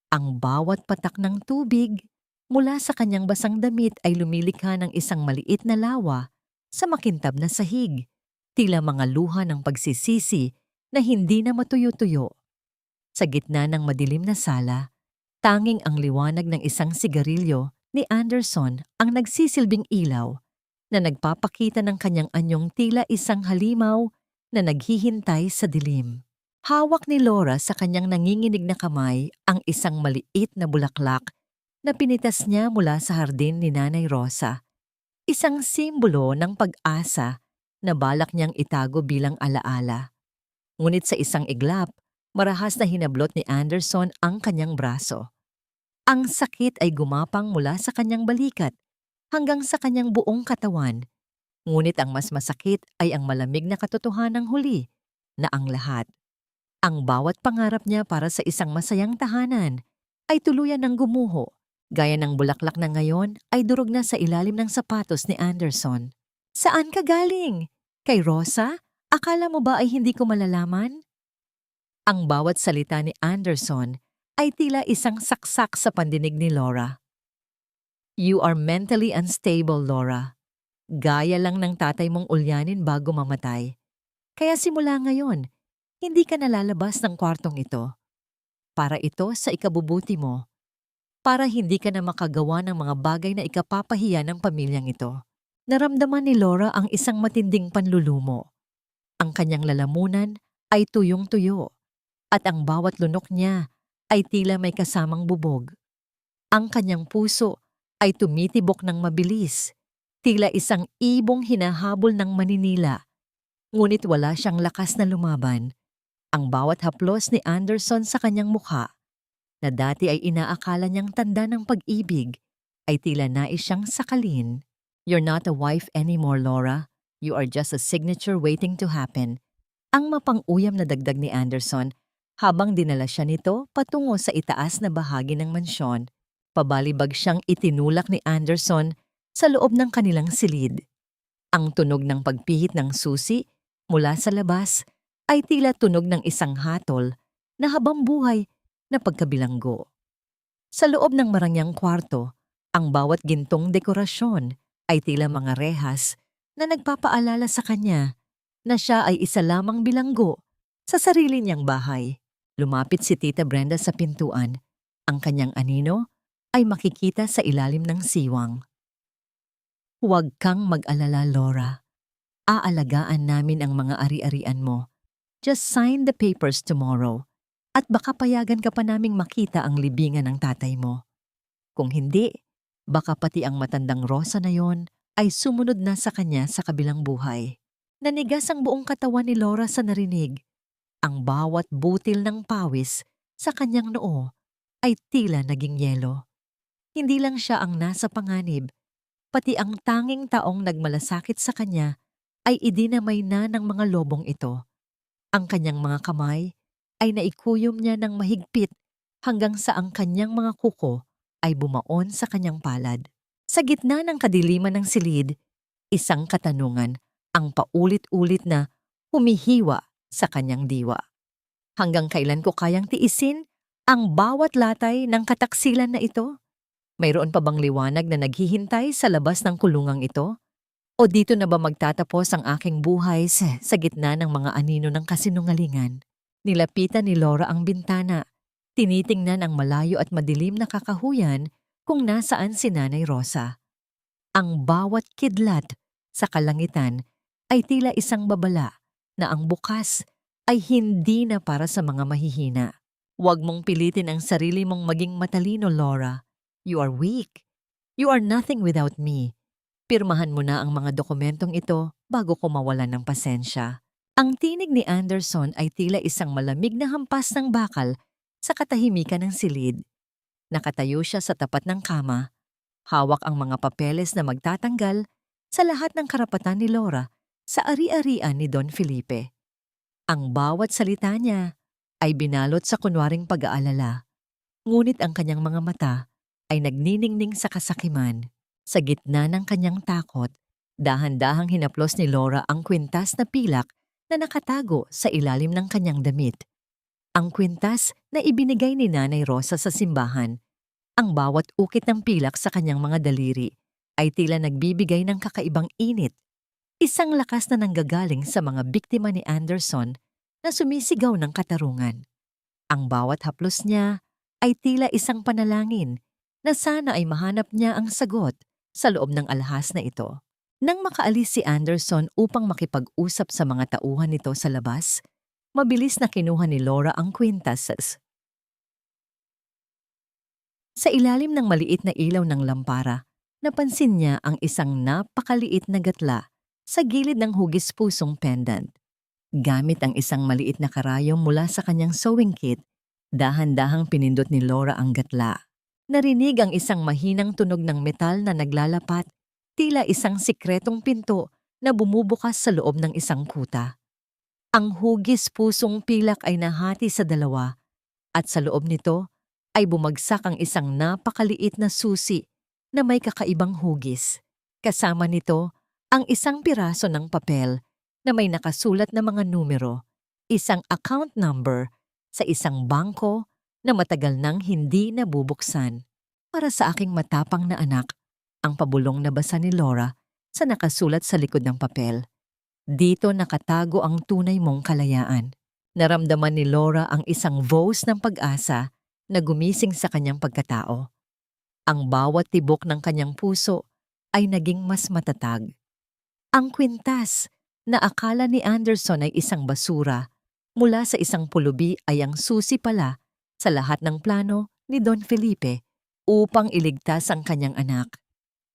Ang bawat patak ng tubig mula sa kanyang basang damit ay lumilikha ng isang maliit na lawa sa makintab na sahig, tila mga luha ng pagsisisi na hindi na matuyo-tuyo. Sa gitna ng madilim na sala, tanging ang liwanag ng isang sigarilyo ni Anderson ang nagsisilbing ilaw na nagpapakita ng kanyang anyong tila isang halimaw na naghihintay sa dilim. Hawak ni Laura sa kanyang nanginginig na kamay ang isang maliit na bulaklak na pinitas niya mula sa hardin ni Nanay Rosa. Isang simbolo ng pag-asa na balak niyang itago bilang alaala. Ngunit sa isang iglap, marahas na hinablot ni Anderson ang kanyang braso. Ang sakit ay gumapang mula sa kanyang balikat hanggang sa kanyang buong katawan. Ngunit ang mas masakit ay ang malamig na katotohanang huli na ang lahat. Ang bawat pangarap niya para sa isang masayang tahanan ay tuluyan ng gumuho, gaya ng bulaklak na ngayon ay durog na sa ilalim ng sapatos ni Anderson. Saan ka galing? Kay Rosa? Akala mo ba ay hindi ko malalaman? Ang bawat salita ni Anderson ay tila isang saksak sa pandinig ni Laura. You are mentally unstable, Laura. Gaya lang ng tatay mong ulyanin bago mamatay. Kaya simula ngayon, hindi ka nalalabas ng kwartong ito. Para ito sa ikabubuti mo. Para hindi ka na makagawa ng mga bagay na ikapapahiya ng pamilyang ito. Naramdaman ni Laura ang isang matinding panlulumo. Ang kanyang lalamunan ay tuyong-tuyo at ang bawat lunok niya ay tila may kasamang bubog. Ang kanyang puso ay tumitibok ng mabilis, tila isang ibong hinahabol ng maninila. Ngunit wala siyang lakas na lumaban. Ang bawat haplos ni Anderson sa kanyang mukha, na dati ay inaakala niyang tanda ng pag-ibig, ay tila nais siyang sakalin. You're not a wife anymore, Laura. You are just a signature waiting to happen. Ang mapang-uyam na dagdag ni Anderson habang dinala siya nito patungo sa itaas na bahagi ng mansyon. Pabalibag siyang itinulak ni Anderson sa loob ng kanilang silid. Ang tunog ng pagpihit ng susi mula sa labas ay tila tunog ng isang hatol na habang buhay na pagkabilanggo. Sa loob ng marangyang kwarto, ang bawat gintong dekorasyon ay tila mga rehas na nagpapaalala sa kanya na siya ay isa lamang bilanggo sa sarili niyang bahay. Lumapit si Tita Brenda sa pintuan. Ang kanyang anino ay makikita sa ilalim ng siwang. Huwag kang mag-alala, Laura. Aalagaan namin ang mga ari-arian mo. Just sign the papers tomorrow at baka payagan ka pa naming makita ang libingan ng tatay mo. Kung hindi, baka pati ang matandang Rosa na yon ay sumunod na sa kanya sa kabilang buhay. Nanigas ang buong katawan ni Laura sa narinig. Ang bawat butil ng pawis sa kanyang noo ay tila naging yelo. Hindi lang siya ang nasa panganib, pati ang tanging taong nagmalasakit sa kanya ay idinamay na ng mga lobong ito. Ang kanyang mga kamay ay naikuyom niya ng mahigpit hanggang sa ang kanyang mga kuko ay bumaon sa kanyang palad. Sa gitna ng kadiliman ng silid, isang katanungan ang paulit-ulit na humihiwa sa kanyang diwa. Hanggang kailan ko kayang tiisin ang bawat latay ng kataksilan na ito? Mayroon pa bang liwanag na naghihintay sa labas ng kulungang ito? O dito na ba magtatapos ang aking buhay sa gitna ng mga anino ng kasinungalingan? Nilapitan ni Laura ang bintana. Tinitingnan ang malayo at madilim na kakahuyan kung nasaan si Nanay Rosa. Ang bawat kidlat sa kalangitan ay tila isang babala na ang bukas ay hindi na para sa mga mahihina. Huwag mong pilitin ang sarili mong maging matalino, Laura. You are weak. You are nothing without me. Pirmahan mo na ang mga dokumentong ito bago ko mawalan ng pasensya. Ang tinig ni Anderson ay tila isang malamig na hampas ng bakal sa katahimikan ng silid. Nakatayo siya sa tapat ng kama. Hawak ang mga papeles na magtatanggal sa lahat ng karapatan ni Laura sa ari-arian ni Don Felipe. Ang bawat salita niya ay binalot sa kunwaring pag-aalala. Ngunit ang kanyang mga mata ay nagniningning sa kasakiman. Sa gitna ng kanyang takot, dahan-dahang hinaplos ni Laura ang kwintas na pilak na nakatago sa ilalim ng kanyang damit. Ang kwintas na ibinigay ni Nanay Rosa sa simbahan. Ang bawat ukit ng pilak sa kanyang mga daliri ay tila nagbibigay ng kakaibang init. Isang lakas na nanggagaling sa mga biktima ni Anderson na sumisigaw ng katarungan. Ang bawat haplos niya ay tila isang panalangin na sana ay mahanap niya ang sagot sa loob ng alahas na ito. Nang makaalis si Anderson upang makipag-usap sa mga tauhan nito sa labas, mabilis na kinuha ni Laura ang kwintas. Sa ilalim ng maliit na ilaw ng lampara, napansin niya ang isang napakaliit na gatla sa gilid ng hugis-pusong pendant. Gamit ang isang maliit na karayom mula sa kanyang sewing kit, dahan-dahang pinindot ni Laura ang gatla. Narinig ang isang mahinang tunog ng metal na naglalapat, tila isang sikretong pinto na bumubukas sa loob ng isang kuta. Ang hugis-pusong pilak ay nahati sa dalawa at sa loob nito ay bumagsak ang isang napakaliit na susi na may kakaibang hugis. Kasama nito ang isang piraso ng papel na may nakasulat na mga numero, isang account number sa isang bangko na matagal nang hindi nabubuksan. Para sa aking matapang na anak, ang pabulong na basa ni Laura sa nakasulat sa likod ng papel. Dito nakatago ang tunay mong kalayaan. Naramdaman ni Laura ang isang voice ng pag-asa na gumising sa kanyang pagkatao. Ang bawat tibok ng kanyang puso ay naging mas matatag. Ang kwintas na akala ni Anderson ay isang basura mula sa isang pulubi ay ang susi pala sa lahat ng plano ni Don Felipe upang iligtas ang kanyang anak.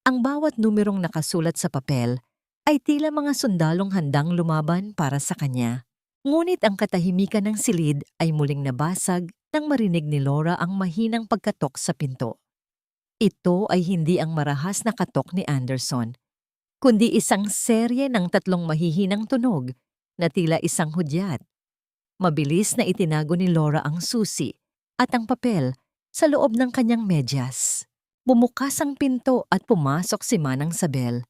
Ang bawat numerong nakasulat sa papel ay tila mga sundalong handang lumaban para sa kanya. Ngunit ang katahimikan ng silid ay muling nabasag nang marinig ni Laura ang mahinang pagkatok sa pinto. Ito ay hindi ang marahas na katok ni Anderson, kundi isang serye ng 3 mahihinang tunog na tila isang hudyat. Mabilis na itinago ni Laura ang susi at ang papel sa loob ng kanyang medyas. Bumukas ang pinto at pumasok si Manang Sabel,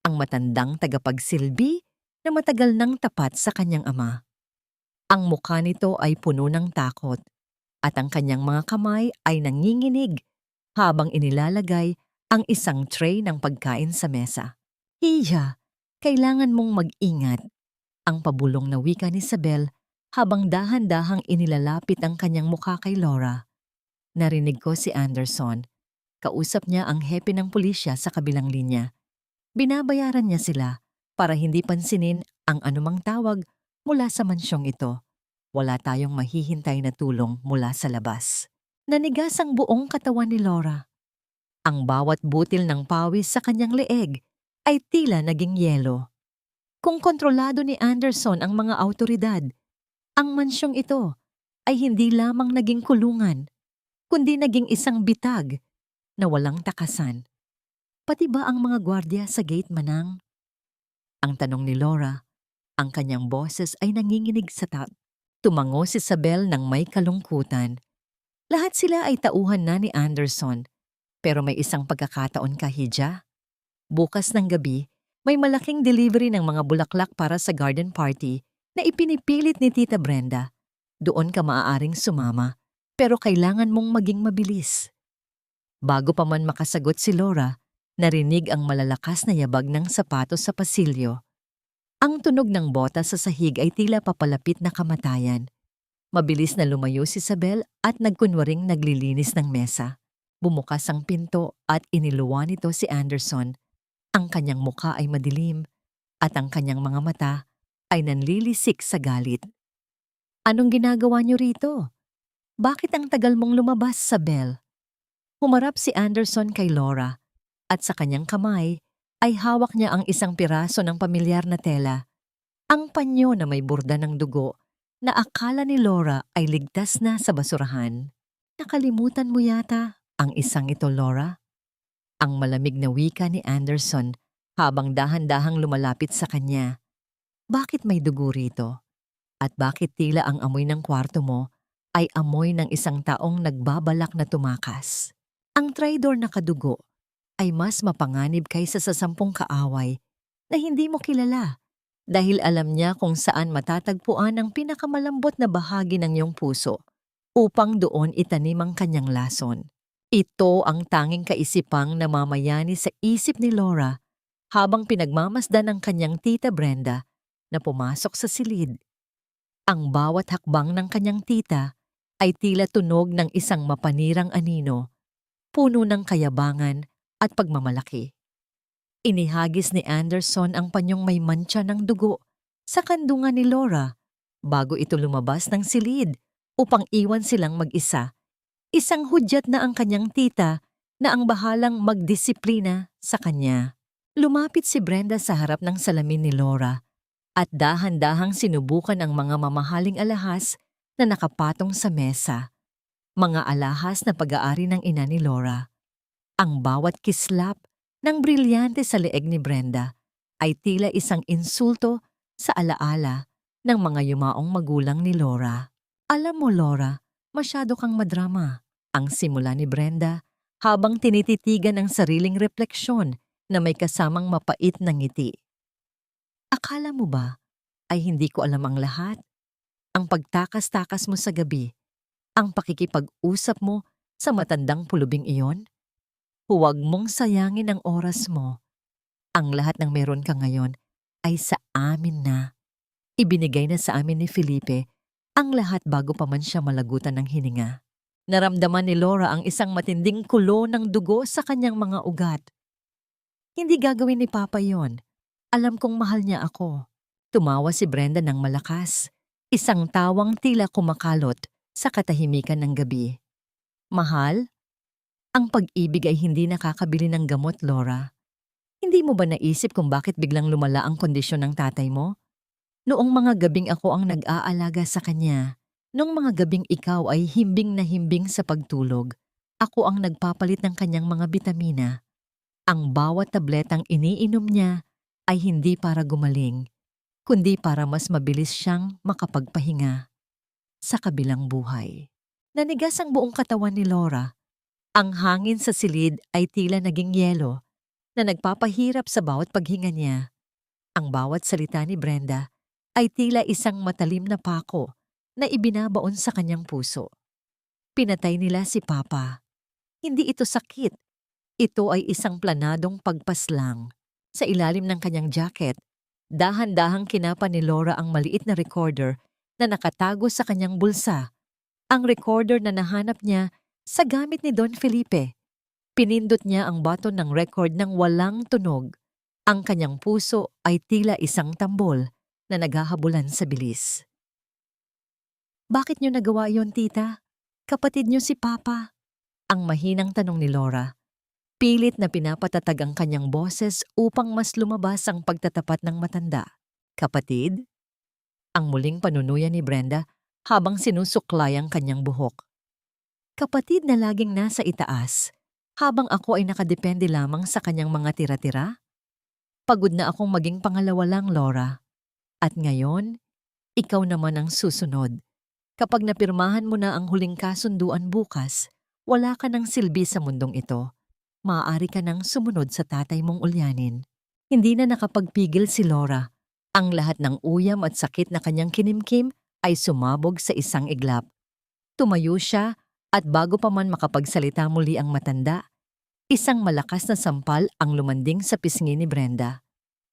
ang matandang tagapagsilbi na matagal nang tapat sa kanyang ama. Ang mukha nito ay puno ng takot at ang kanyang mga kamay ay nanginginig habang inilalagay ang isang tray ng pagkain sa mesa. "Hiya, kailangan mong mag-ingat," ang pabulong na wika ni Sabel habang dahan-dahang inilalapit ang kanyang mukha kay Laura. Narinig ko si Anderson. Kausap niya ang hepe ng pulisya sa kabilang linya. Binabayaran niya sila para hindi pansinin ang anumang tawag mula sa mansyong ito. Wala tayong mahihintay na tulong mula sa labas. Nanigas ang buong katawan ni Laura. Ang bawat butil ng pawis sa kanyang leeg ay tila naging yelo. Kung kontrolado ni Anderson ang mga awtoridad, ang mansyong ito ay hindi lamang naging kulungan, kundi naging isang bitag na walang takasan. Pati ba ang mga gwardya sa gate, Manang? Ang tanong ni Laura, ang kanyang boses ay nanginginig sa Tumango si Sabel ng may kalungkutan. Lahat sila ay tauhan na ni Anderson, pero may isang pagkakataon ka, Hija. Bukas ng gabi, may malaking delivery ng mga bulaklak para sa garden party na ipinipilit ni Tita Brenda. Doon ka maaaring sumama, pero kailangan mong maging mabilis. Bago pa man makasagot si Laura, narinig ang malalakas na yabag ng sapatos sa pasilyo. Ang tunog ng bota sa sahig ay tila papalapit na kamatayan. Mabilis na lumayo si Isabel at nagkunwaring naglilinis ng mesa. Bumukas ang pinto at iniluwa nito si Anderson. Ang kanyang muka ay madilim at ang kanyang mga mata ay nanlilisik sa galit. Anong ginagawa niyo rito? Bakit ang tagal mong lumabas, Isabel? Humarap si Anderson kay Laura at sa kanyang kamay ay hawak niya ang isang piraso ng pamilyar na tela. Ang panyo na may burda ng dugo na akala ni Laura ay ligtas na sa basurahan. Nakalimutan mo yata ang isang ito, Laura? Ang malamig na wika ni Anderson habang dahan-dahang lumalapit sa kanya. Bakit may dugo rito? At bakit tila ang amoy ng kwarto mo ay amoy ng isang taong nagbabalak na tumakas? Ang traidor na kadugo ay mas mapanganib kaysa sa 10 kaaway na hindi mo kilala dahil alam niya kung saan matatagpuan ang pinakamalambot na bahagi ng iyong puso upang doon itanim ang kanyang lason. Ito ang tanging kaisipang namamayani sa isip ni Laura habang pinagmamasdan ng kanyang Tita Brenda na pumasok sa silid. Ang bawat hakbang ng kanyang tita ay tila tunog ng isang mapanirang anino, puno ng kayabangan at pagmamalaki. Inihagis ni Anderson ang panyong may mantsa ng dugo sa kandungan ni Laura bago ito lumabas ng silid upang iwan silang mag-isa. Isang hudyat na ang kanyang tita na ang bahalang magdisiplina sa kanya. Lumapit si Brenda sa harap ng salamin ni Laura at dahan-dahang sinubukan ang mga mamahaling alahas na nakapatong sa mesa. Mga alahas na pag-aari ng ina ni Laura. Ang bawat kislap ng brilyante sa leeg ni Brenda ay tila isang insulto sa alaala ng mga yumaong magulang ni Laura. Alam mo, Laura, masyado kang madrama. Ang simula ni Brenda habang tinititigan ang sariling refleksyon na may kasamang mapait na ngiti. Akala mo ba ay hindi ko alam ang lahat? Ang pagtakas-takas mo sa gabi, ang pakikipag-usap mo sa matandang pulubing iyon? Huwag mong sayangin ang oras mo. Ang lahat ng meron ka ngayon ay sa amin na. Ibinigay na sa amin ni Felipe ang lahat bago pa man siya malagutan ng hininga. Naramdaman ni Laura ang isang matinding kulo ng dugo sa kanyang mga ugat. Hindi gagawin ni Papa yon. Alam kong mahal niya ako. Tumawa si Brenda ng malakas. Isang tawang tila kumakalot sa katahimikan ng gabi. Mahal? Ang pag-ibig ay hindi nakakabili ng gamot, Laura. Hindi mo ba naisip kung bakit biglang lumala ang kondisyon ng tatay mo? Noong mga gabing ako ang nag-aalaga sa kanya, noong mga gabing ikaw ay himbing na himbing sa pagtulog, ako ang nagpapalit ng kanyang mga bitamina. Ang bawat tabletang iniinom niya ay hindi para gumaling, kundi para mas mabilis siyang makapagpahinga sa kabilang buhay. Nanigas ang buong katawan ni Laura. Ang hangin sa silid ay tila naging yelo na nagpapahirap sa bawat paghinga niya. Ang bawat salita ni Brenda ay tila isang matalim na pako na ibinabaon sa kanyang puso. Pinatay nila si Papa. Hindi ito sakit. Ito ay isang planadong pagpaslang. Sa ilalim ng kanyang jacket, dahan-dahang kinapa ni Laura ang maliit na recorder na nakatago sa kanyang bulsa. Ang recorder na nahanap niya sa gamit ni Don Felipe. Pinindot niya ang button ng record ng walang tunog. Ang kanyang puso ay tila isang tambol na naghahabulan sa bilis. Bakit niyo nagawa yon, tita? Kapatid niyo si Papa. Ang mahinang tanong ni Laura. Pilit na pinapatatag ang kanyang boses upang mas lumabas ang pagtatapat ng matanda. Kapatid? Ang muling panunuyan ni Brenda habang sinusuklay ang kanyang buhok. Kapatid na laging nasa itaas, habang ako ay nakadepende lamang sa kanyang mga tira-tira? Pagod na akong maging pangalawa lang, Laura. At ngayon, ikaw naman ang susunod. Kapag napirmahan mo na ang huling kasunduan bukas, wala ka ng silbi sa mundong ito. Maaari ka nang sumunod sa tatay mong ulyanin. Hindi na nakapagpigil si Laura. Ang lahat ng uyam at sakit na kanyang kinimkim ay sumabog sa isang iglap. Tumayo siya at bago pa man makapagsalita muli ang matanda, isang malakas na sampal ang lumanding sa pisngi ni Brenda.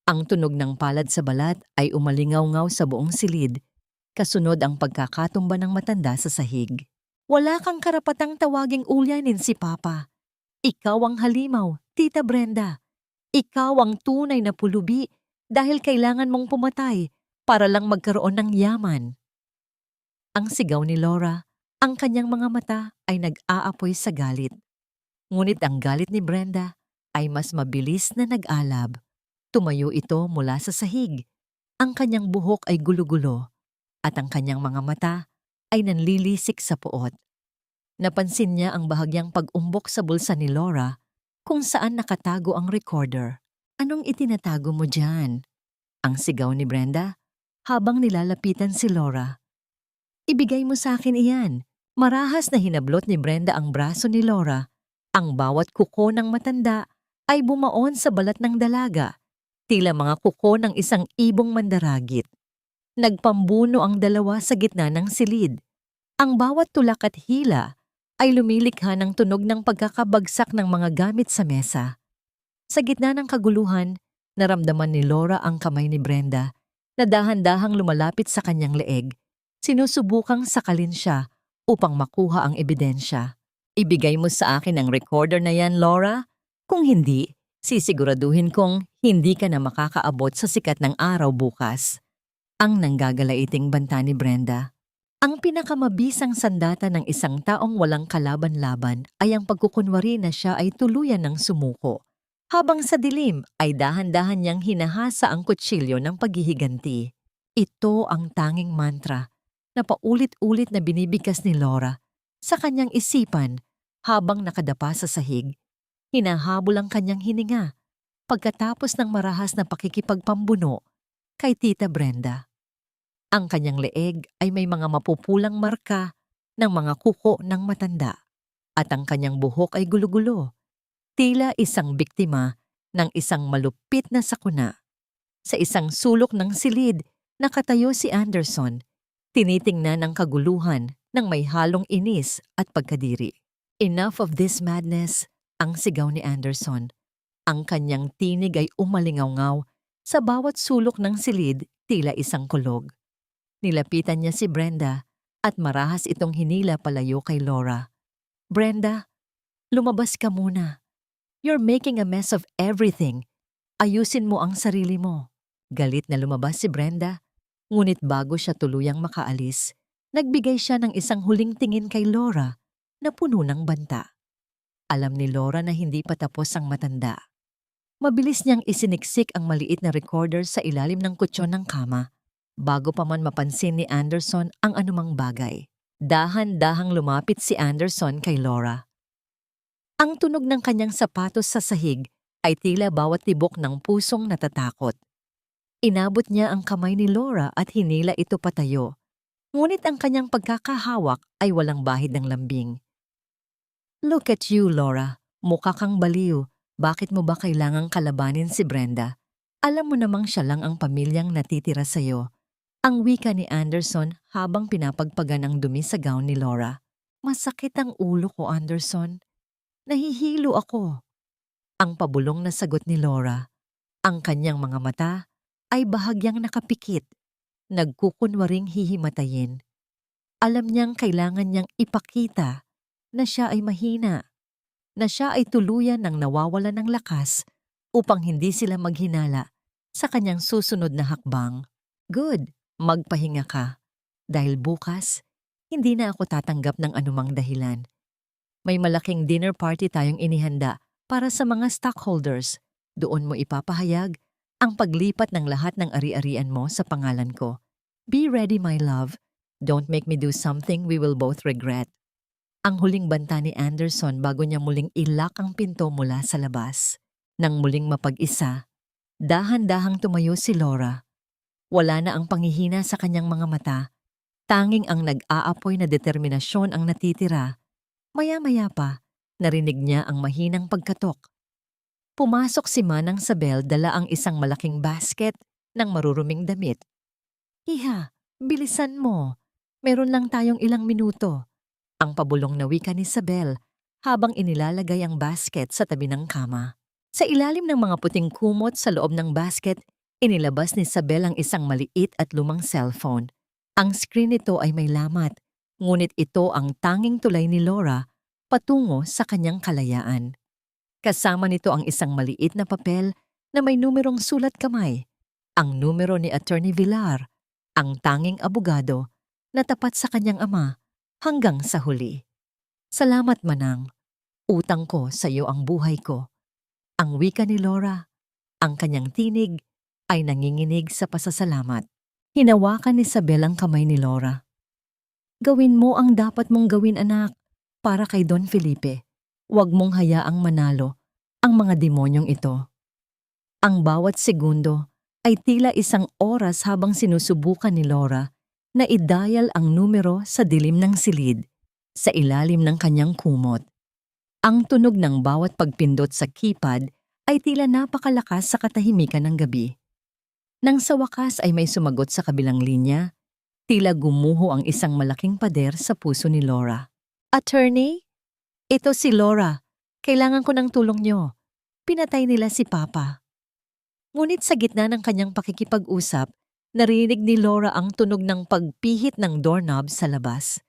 Ang tunog ng palad sa balat ay umalingaw-ngaw sa buong silid, kasunod ang pagkakatumba ng matanda sa sahig. Wala kang karapatang tawaging ulyanin si Papa. Ikaw ang halimaw, Tita Brenda. Ikaw ang tunay na pulubi dahil kailangan mong pumatay para lang magkaroon ng yaman. Ang sigaw ni Laura, ang kanyang mga mata ay nag-aapoy sa galit. Ngunit ang galit ni Brenda ay mas mabilis na nag-alab. Tumayo ito mula sa sahig. Ang kanyang buhok ay gulo-gulo at ang kanyang mga mata ay nanlilisik sa puot. Napansin niya ang bahagyang pag-umbok sa bulsa ni Laura kung saan nakatago ang recorder. Anong itinatago mo dyan? Ang sigaw ni Brenda habang nilalapitan si Laura. Ibigay mo sa akin iyan. Marahas na hinablot ni Brenda ang braso ni Laura. Ang bawat kuko ng matanda ay bumaon sa balat ng dalaga, tila mga kuko ng isang ibong mandaragit. Nagpambuno ang dalawa sa gitna ng silid. Ang bawat tulak at hila ay lumilikha ng tunog ng pagkakabagsak ng mga gamit sa mesa. Sa gitna ng kaguluhan, naramdaman ni Laura ang kamay ni Brenda na dahan-dahang lumalapit sa kanyang leeg. Sinusubukang sakalin siya upang makuha ang ebidensya. Ibigay mo sa akin ang recorder na yan, Laura. Kung hindi, sisiguraduhin kong hindi ka na makakaabot sa sikat ng araw bukas. Ang nanggagalaiting banta ni Brenda. Ang pinakamabisang sandata ng isang taong walang kalaban-laban ay ang pagkukunwari na siya ay tuluyan ng sumuko. Habang sa dilim ay dahan-dahan niyang hinahasa ang kutsilyo ng paghihiganti. Ito ang tanging mantra na paulit-ulit na binibigkas ni Laura sa kanyang isipan habang nakadapa sa sahig. Hinahabol ang kanyang hininga pagkatapos ng marahas na pakikipagpambuno kay Tita Brenda. Ang kanyang leeg ay may mga mapupulang marka ng mga kuko ng matanda at ang kanyang buhok ay gulo-gulo, tila isang biktima ng isang malupit na sakuna. Sa isang sulok ng silid, nakatayo si Anderson, tinitingnan ang kaguluhan ng may halong inis at pagkadiri. Enough of this madness, ang sigaw ni Anderson. Ang kanyang tinig ay umalingaw-ngaw sa bawat sulok ng silid, tila isang kulog. Nilapitan niya si Brenda at marahas itong hinila palayo kay Laura. Brenda, lumabas ka muna. You're making a mess of everything. Ayusin mo ang sarili mo. Galit na lumabas si Brenda, ngunit bago siya tuluyang makaalis, nagbigay siya ng isang huling tingin kay Laura na puno ng banta. Alam ni Laura na hindi pa tapos ang matanda. Mabilis niyang isiniksik ang maliit na recorder sa ilalim ng kutsyon ng kama. Bago pa man mapansin ni Anderson ang anumang bagay, dahan-dahang lumapit si Anderson kay Laura. Ang tunog ng kanyang sapatos sa sahig ay tila bawat tibok ng pusong natatakot. Inabot niya ang kamay ni Laura at hinila ito patayo. Ngunit ang kanyang pagkakahawak ay walang bahid ng lambing. Look at you, Laura. Mukha kang baliw. Bakit mo ba kailangang kalabanin si Brenda? Alam mo namang siya lang ang pamilyang natitira sa'yo. Ang wika ni Anderson habang pinapagpagan ang dumi sa gown ni Laura. Masakit ang ulo ko, Anderson. Nahihilo ako. Ang pabulong na sagot ni Laura. Ang kanyang mga mata ay bahagyang nakapikit, nagkukunwaring hihimatayin. Alam niyang kailangan niyang ipakita na siya ay mahina, na siya ay tuluyan ng nawawalan ng lakas upang hindi sila maghinala sa kanyang susunod na hakbang. Good, magpahinga ka. Dahil bukas, hindi na ako tatanggap ng anumang dahilan. May malaking dinner party tayong inihanda para sa mga stockholders. Doon mo ipapahayag ang paglipat ng lahat ng ari-arian mo sa pangalan ko. Be ready, my love. Don't make me do something we will both regret. Ang huling banta ni Anderson bago niya muling ilak ang pinto mula sa labas. Nang muling mapag-isa, dahan-dahang tumayo si Laura. Wala na ang panghihina sa kanyang mga mata. Tanging ang nag-aapoy na determinasyon ang natitira. Maya-maya pa, narinig niya ang mahinang pagkatok. Pumasok si Manang Sabel dala ang isang malaking basket ng maruruming damit. Iha, bilisan mo. Meron lang tayong ilang minuto. Ang pabulong na wika ni Sabel habang inilalagay ang basket sa tabi ng kama. Sa ilalim ng mga puting kumot sa loob ng basket, inilabas ni Sabel ang isang maliit at lumang cellphone. Ang screen nito ay may lamat, ngunit ito ang tanging tulay ni Laura patungo sa kanyang kalayaan. Kasama nito ang isang maliit na papel na may numerong sulat kamay, ang numero ni Attorney Villar, ang tanging abogado na tapat sa kanyang ama hanggang sa huli. Salamat, Manang. Utang ko sa iyo ang buhay ko. Ang wika ni Laura, ang kanyang tinig ay nanginginig sa pasasalamat. Hinawakan ni Sabel ang kamay ni Laura. Gawin mo ang dapat mong gawin, anak, para kay Don Felipe. Huwag mong hayaang manalo ang mga demonyong ito. Ang bawat segundo ay tila isang oras habang sinusubukan ni Laura na i-dial ang numero sa dilim ng silid sa ilalim ng kanyang kumot. Ang tunog ng bawat pagpindot sa keypad ay tila napakalakas sa katahimikan ng gabi. Nang sa wakas ay may sumagot sa kabilang linya, tila gumuho ang isang malaking pader sa puso ni Laura. Attorney? Ito si Laura. Kailangan ko ng tulong niyo. Pinatay nila si Papa. Ngunit sa gitna ng kanyang pakikipag-usap, narinig ni Laura ang tunog ng pagpihit ng doorknob sa labas.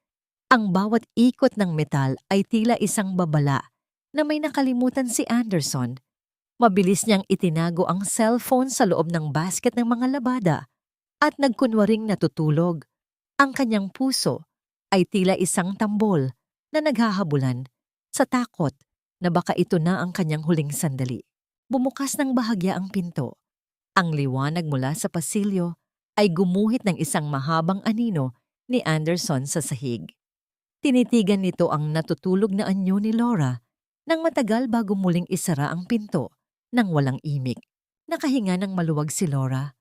Ang bawat ikot ng metal ay tila isang babala na may nakalimutan si Anderson. Mabilis niyang itinago ang cellphone sa loob ng basket ng mga labada at nagkunwaring natutulog. Ang kanyang puso ay tila isang tambol na naghahabulan sa takot na baka ito na ang kanyang huling sandali. Bumukas ng bahagya ang pinto. Ang liwanag mula sa pasilyo ay gumuhit ng isang mahabang anino ni Anderson sa sahig. Tinitigan nito ang natutulog na anyo ni Laura nang matagal bago muling isara ang pinto nang walang imik. Nakahinga ng maluwag si Laura,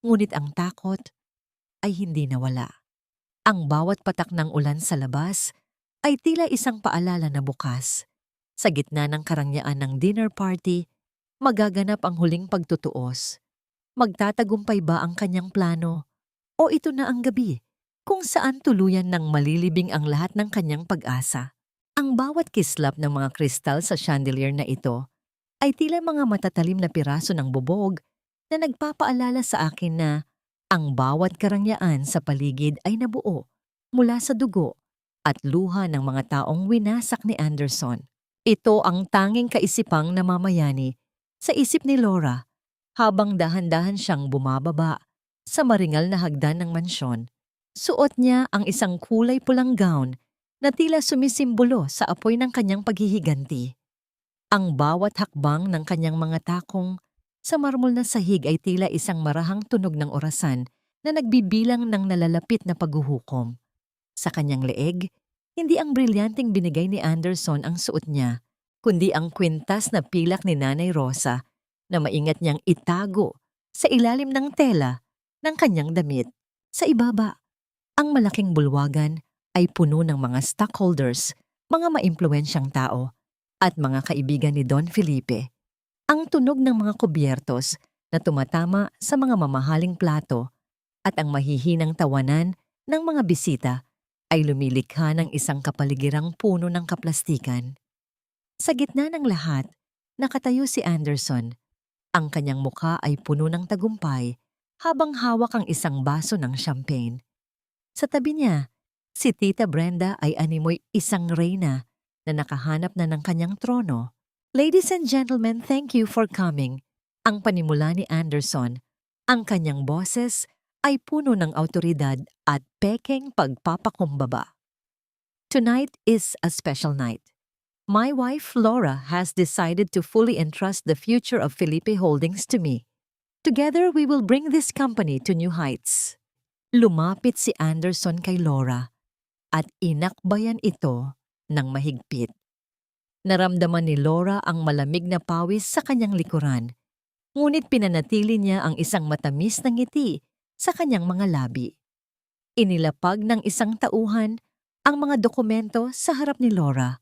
ngunit ang takot ay hindi nawala. Ang bawat patak ng ulan sa labas ay tila isang paalala na bukas. Sa gitna ng karangyaan ng dinner party, magaganap ang huling pagtutuos. Magtatagumpay ba ang kanyang plano? O ito na ang gabi kung saan tuluyan ng malilibing ang lahat ng kanyang pag-asa? Ang bawat kislap ng mga kristal sa chandelier na ito ay tila mga matatalim na piraso ng bubog na nagpapaalala sa akin na ang bawat karangyaan sa paligid ay nabuo mula sa dugo at luha ng mga taong winasak ni Anderson. Ito ang tanging kaisipang namamayani sa isip ni Laura habang dahan-dahan siyang bumababa sa maringal na hagdan ng mansyon. Suot niya ang isang kulay pulang gown na tila sumisimbolo sa apoy ng kanyang paghihiganti. Ang bawat hakbang ng kanyang mga takong sa marmol na sahig ay tila isang marahang tunog ng orasan na nagbibilang ng nalalapit na paghuhukom. Sa kanyang leeg, hindi ang brilyanteng binigay ni Anderson ang suot niya, kundi ang kwintas na pilak ni Nanay Rosa na maingat niyang itago sa ilalim ng tela ng kanyang damit. Sa ibaba, ang malaking bulwagan ay puno ng mga stockholders, mga maimpluwensyang tao, at mga kaibigan ni Don Felipe. Ang tunog ng mga kubyertos na tumatama sa mga mamahaling plato at ang mahihinang tawanan ng mga bisita ay lumilikha ng isang kapaligirang puno ng kaplastikan. Sa gitna ng lahat, nakatayo si Anderson. Ang kanyang mukha ay puno ng tagumpay habang hawak ang isang baso ng champagne. Sa tabi niya, si Tita Brenda ay animoy isang reyna na nakahanap na ng kanyang trono. Ladies and gentlemen, thank you for coming. Ang panimula ni Anderson, ang kanyang boses ay puno ng awtoridad at pekeng pagpapakumbaba. Tonight is a special night. My wife, Laura, has decided to fully entrust the future of Felipe Holdings to me. Together, we will bring this company to new heights. Lumapit si Anderson kay Laura at inakbayan ito ng mahigpit. Naramdaman ni Laura ang malamig na pawis sa kanyang likuran, ngunit pinanatili niya ang isang matamis na ngiti sa kanyang mga labi. Inilapag ng isang tauhan ang mga dokumento sa harap ni Laura,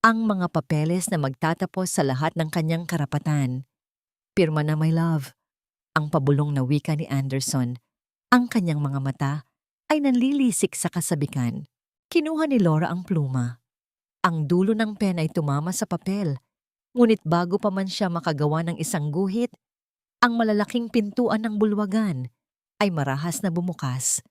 ang mga papeles na magtatapos sa lahat ng kanyang karapatan. Pirma na, my love. Ang pabulong na wika ni Anderson. Ang kanyang mga mata ay nanlilisik sa kasabikan. Kinuha ni Laura ang pluma. Ang dulo ng pen ay tumama sa papel, ngunit bago pa man siya makagawa ng isang guhit, ang malalaking pintuan ng bulwagan ay marahas na bumukas.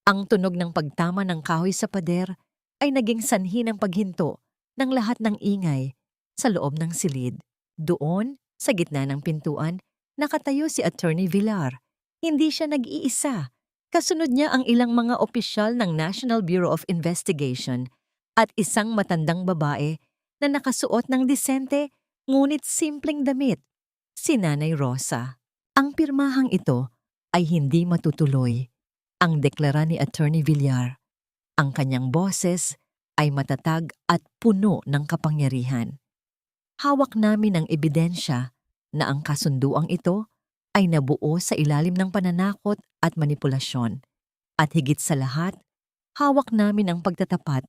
Ang tunog ng pagtama ng kahoy sa pader ay naging sanhi ng paghinto ng lahat ng ingay sa loob ng silid. Doon, sa gitna ng pintuan, nakatayo si Attorney Villar. Hindi siya nag-iisa. Kasunod niya ang ilang mga opisyal ng National Bureau of Investigation at isang matandang babae na nakasuot ng disente ngunit simpleng damit, si Nanay Rosa. Ang pirmahang ito ay hindi matutuloy. Ang deklara ni Attorney Villar. Ang kanyang boses ay matatag at puno ng kapangyarihan. Hawak namin ang ebidensya na ang kasunduang ito ay nabuo sa ilalim ng pananakot at manipulasyon. At higit sa lahat, hawak namin ang pagtatapat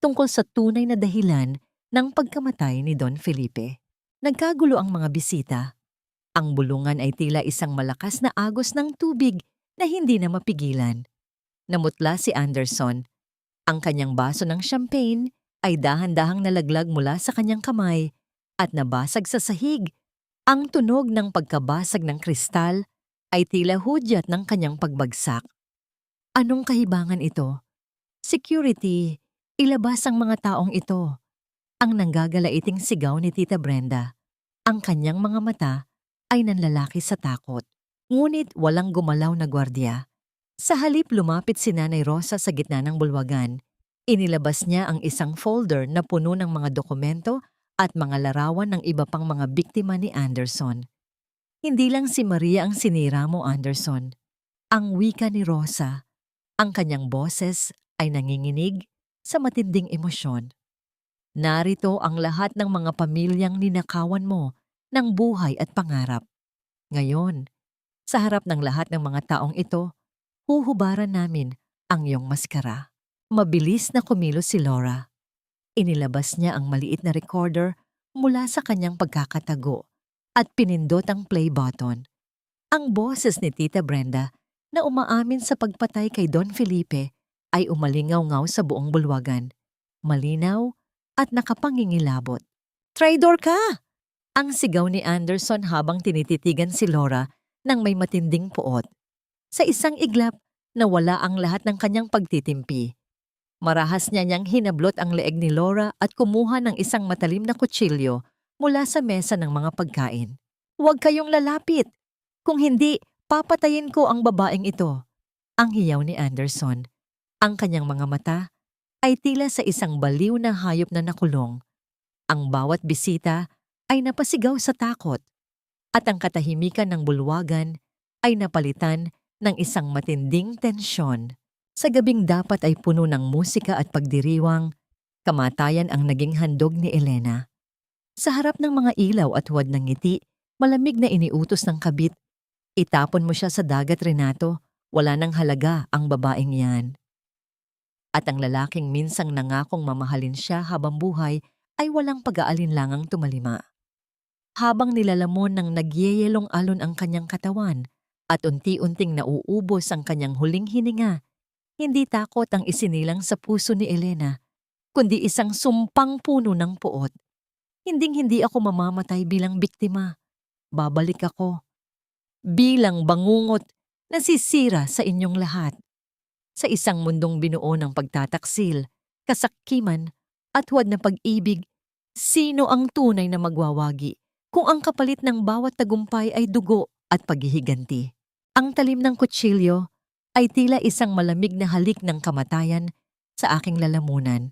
tungkol sa tunay na dahilan ng pagkamatay ni Don Felipe. Nagkagulo ang mga bisita. Ang bulungan ay tila isang malakas na agos ng tubig na hindi na mapigilan. Namutla si Anderson. Ang kanyang baso ng champagne ay dahan-dahang nalaglag mula sa kanyang kamay at nabasag sa sahig. Ang tunog ng pagkabasag ng kristal ay tila hudyat ng kanyang pagbagsak. Anong kahibangan ito? Security, ilabas ang mga taong ito. Ang nanggagalaiting sigaw ni Tita Brenda. Ang kanyang mga mata ay nanlalaki sa takot. Ngunit walang gumalaw na gwardiya. Sa halip lumapit si Nanay Rosa sa gitna ng bulwagan. Inilabas niya ang isang folder na puno ng mga dokumento at mga larawan ng iba pang mga biktima ni Anderson. Hindi lang si Maria ang sinira mo, Anderson. Ang wika ni Rosa, ang kanyang boses ay nanginginig sa matinding emosyon. Narito ang lahat ng mga pamilyang ninakawan mo ng buhay at pangarap. Ngayon, sa harap ng lahat ng mga taong ito, huhubaran namin ang iyong maskara. Mabilis na kumilos si Laura. Inilabas niya ang maliit na recorder mula sa kanyang pagkakatago at pinindot ang play button. Ang boses ni Tita Brenda na umaamin sa pagpatay kay Don Felipe ay umalingaw-ngaw sa buong bulwagan. Malinaw at nakapangingilabot. "Traidor ka!" Ang sigaw ni Anderson habang tinititigan si Laura ng may matinding puot. Sa isang iglap, nawala ang lahat ng kanyang pagtitimpi. Marahas niya niyang hinablot ang leeg ni Laura at kumuha ng isang matalim na kutsilyo mula sa mesa ng mga pagkain. "Huwag kayong lalapit! Kung hindi, papatayin ko ang babaeng ito." Ang hiyaw ni Anderson. Ang kanyang mga mata ay tila sa isang baliw na hayop na nakulong. Ang bawat bisita ay napasigaw sa takot at ang katahimikan ng bulwagan ay napalitan ng isang matinding tensyon. Sa gabing dapat ay puno ng musika at pagdiriwang, kamatayan ang naging handog ni Elena. Sa harap ng mga ilaw at huwad ng ngiti, malamig na iniutos ng kabit, "Itapon mo siya sa dagat, Renato. Wala nang halaga ang babaeng yan." At ang lalaking minsang nangakong mamahalin siya habang buhay ay walang pag-aalinlangang tumalima. Habang nilalamon ng nagyeyelong alon ang kanyang katawan at unti-unting nauubos ang kanyang huling hininga, hindi takot ang isinilang sa puso ni Elena, kundi isang sumpang puno ng puot. "Hinding-hindi ako mamamatay bilang biktima. Babalik ako bilang bangungot na sisira sa inyong lahat. Sa isang mundong binuo ng pagtataksil, kasakiman at huwad na pag-ibig, sino ang tunay na magwawagi kung ang kapalit ng bawat tagumpay ay dugo at paghihiganti?" Ang talim ng kutsilyo ay tila isang malamig na halik ng kamatayan sa aking lalamunan.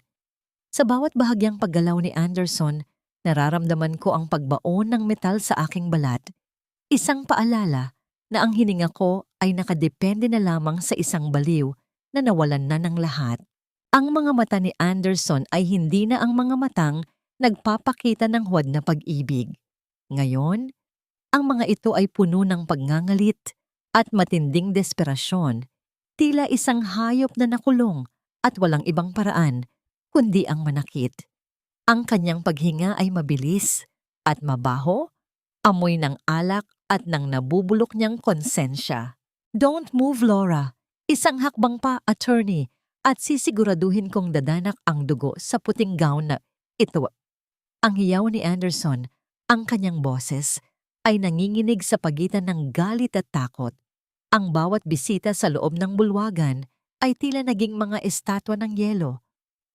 Sa bawat bahagyang paggalaw ni Anderson, nararamdaman ko ang pagbaon ng metal sa aking balat. Isang paalala na ang hininga ko ay nakadepende na lamang sa isang baliw na nawalan na ng lahat. Ang mga mata ni Anderson ay hindi na ang mga matang nagpapakita ng huwad na pag-ibig. Ngayon, ang mga ito ay puno ng pagngangalit at matinding desperasyon. Tila isang hayop na nakulong at walang ibang paraan kundi ang manakit. Ang kanyang paghinga ay mabilis at mabaho, amoy ng alak at ng nabubulok niyang konsensya. Don't move, Laura. Isang hakbang pa, attorney, at sisiguraduhin kong dadanak ang dugo sa puting gown na ito. Ang hiyaw ni Anderson, ang kanyang boses, ay nanginginig sa pagitan ng galit at takot. Ang bawat bisita sa loob ng bulwagan ay tila naging mga estatwa ng yelo.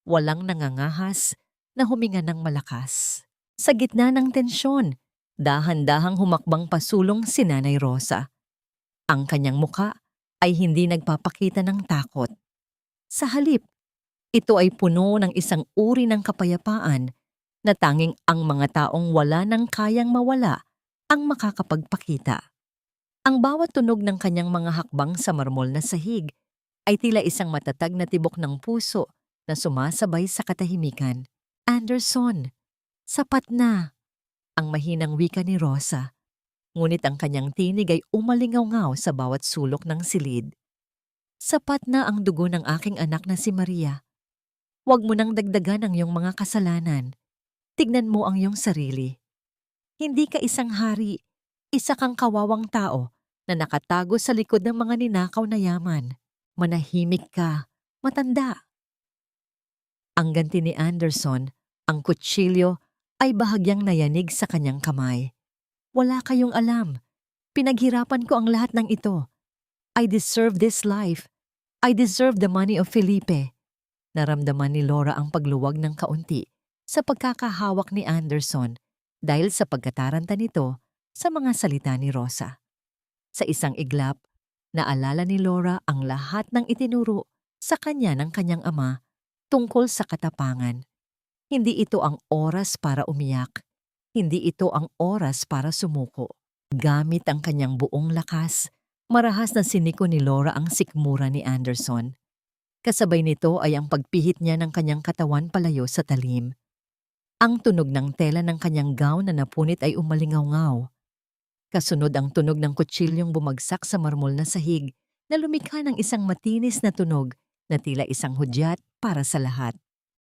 Walang nangangahas na huminga ng malakas. Sa gitna ng tensyon, dahan-dahang humakbang pasulong si Nanay Rosa. Ang kanyang muka ay hindi nagpapakita ng takot. Sa halip, ito ay puno ng isang uri ng kapayapaan na tanging ang mga taong wala nang kayang mawala ang makakapagpakita. Ang bawat tunog ng kanyang mga hakbang sa marmol na sahig ay tila isang matatag na tibok ng puso na sumasabay sa katahimikan. Anderson, sapat na, ang mahinang wika ni Rosa. Ngunit ang kanyang tinig ay umalingaw-ngaw sa bawat sulok ng silid. Sapat na ang dugo ng aking anak na si Maria. Huwag mo nang dagdagan ang iyong mga kasalanan. Tignan mo ang iyong sarili. Hindi ka isang hari, isa kang kawawang tao na nakatago sa likod ng mga ninakaw na yaman. Manahimik ka, matanda. Ang ganti ni Anderson, ang kutsilyo, ay bahagyang nayanig sa kanyang kamay. Wala kayong alam. Pinaghirapan ko ang lahat ng ito. I deserve this life. I deserve the money of Felipe. Naramdaman ni Laura ang pagluwag ng kaunti sa pagkakahawak ni Anderson dahil sa pagkataranta nito sa mga salita ni Rosa. Sa isang iglap, naalala ni Laura ang lahat ng itinuro sa kanya ng kanyang ama tungkol sa katapangan. Hindi ito ang oras para umiyak. Hindi ito ang oras para sumuko. Gamit ang kanyang buong lakas, marahas na siniko ni Laura ang sikmura ni Anderson. Kasabay nito ay ang pagpihit niya ng kanyang katawan palayo sa talim. Ang tunog ng tela ng kanyang gown na napunit ay umalingaw-ngaw. Kasunod ang tunog ng kutsilyong bumagsak sa marmol na sahig na lumikha ng isang matinis na tunog na tila isang hudyat para sa lahat.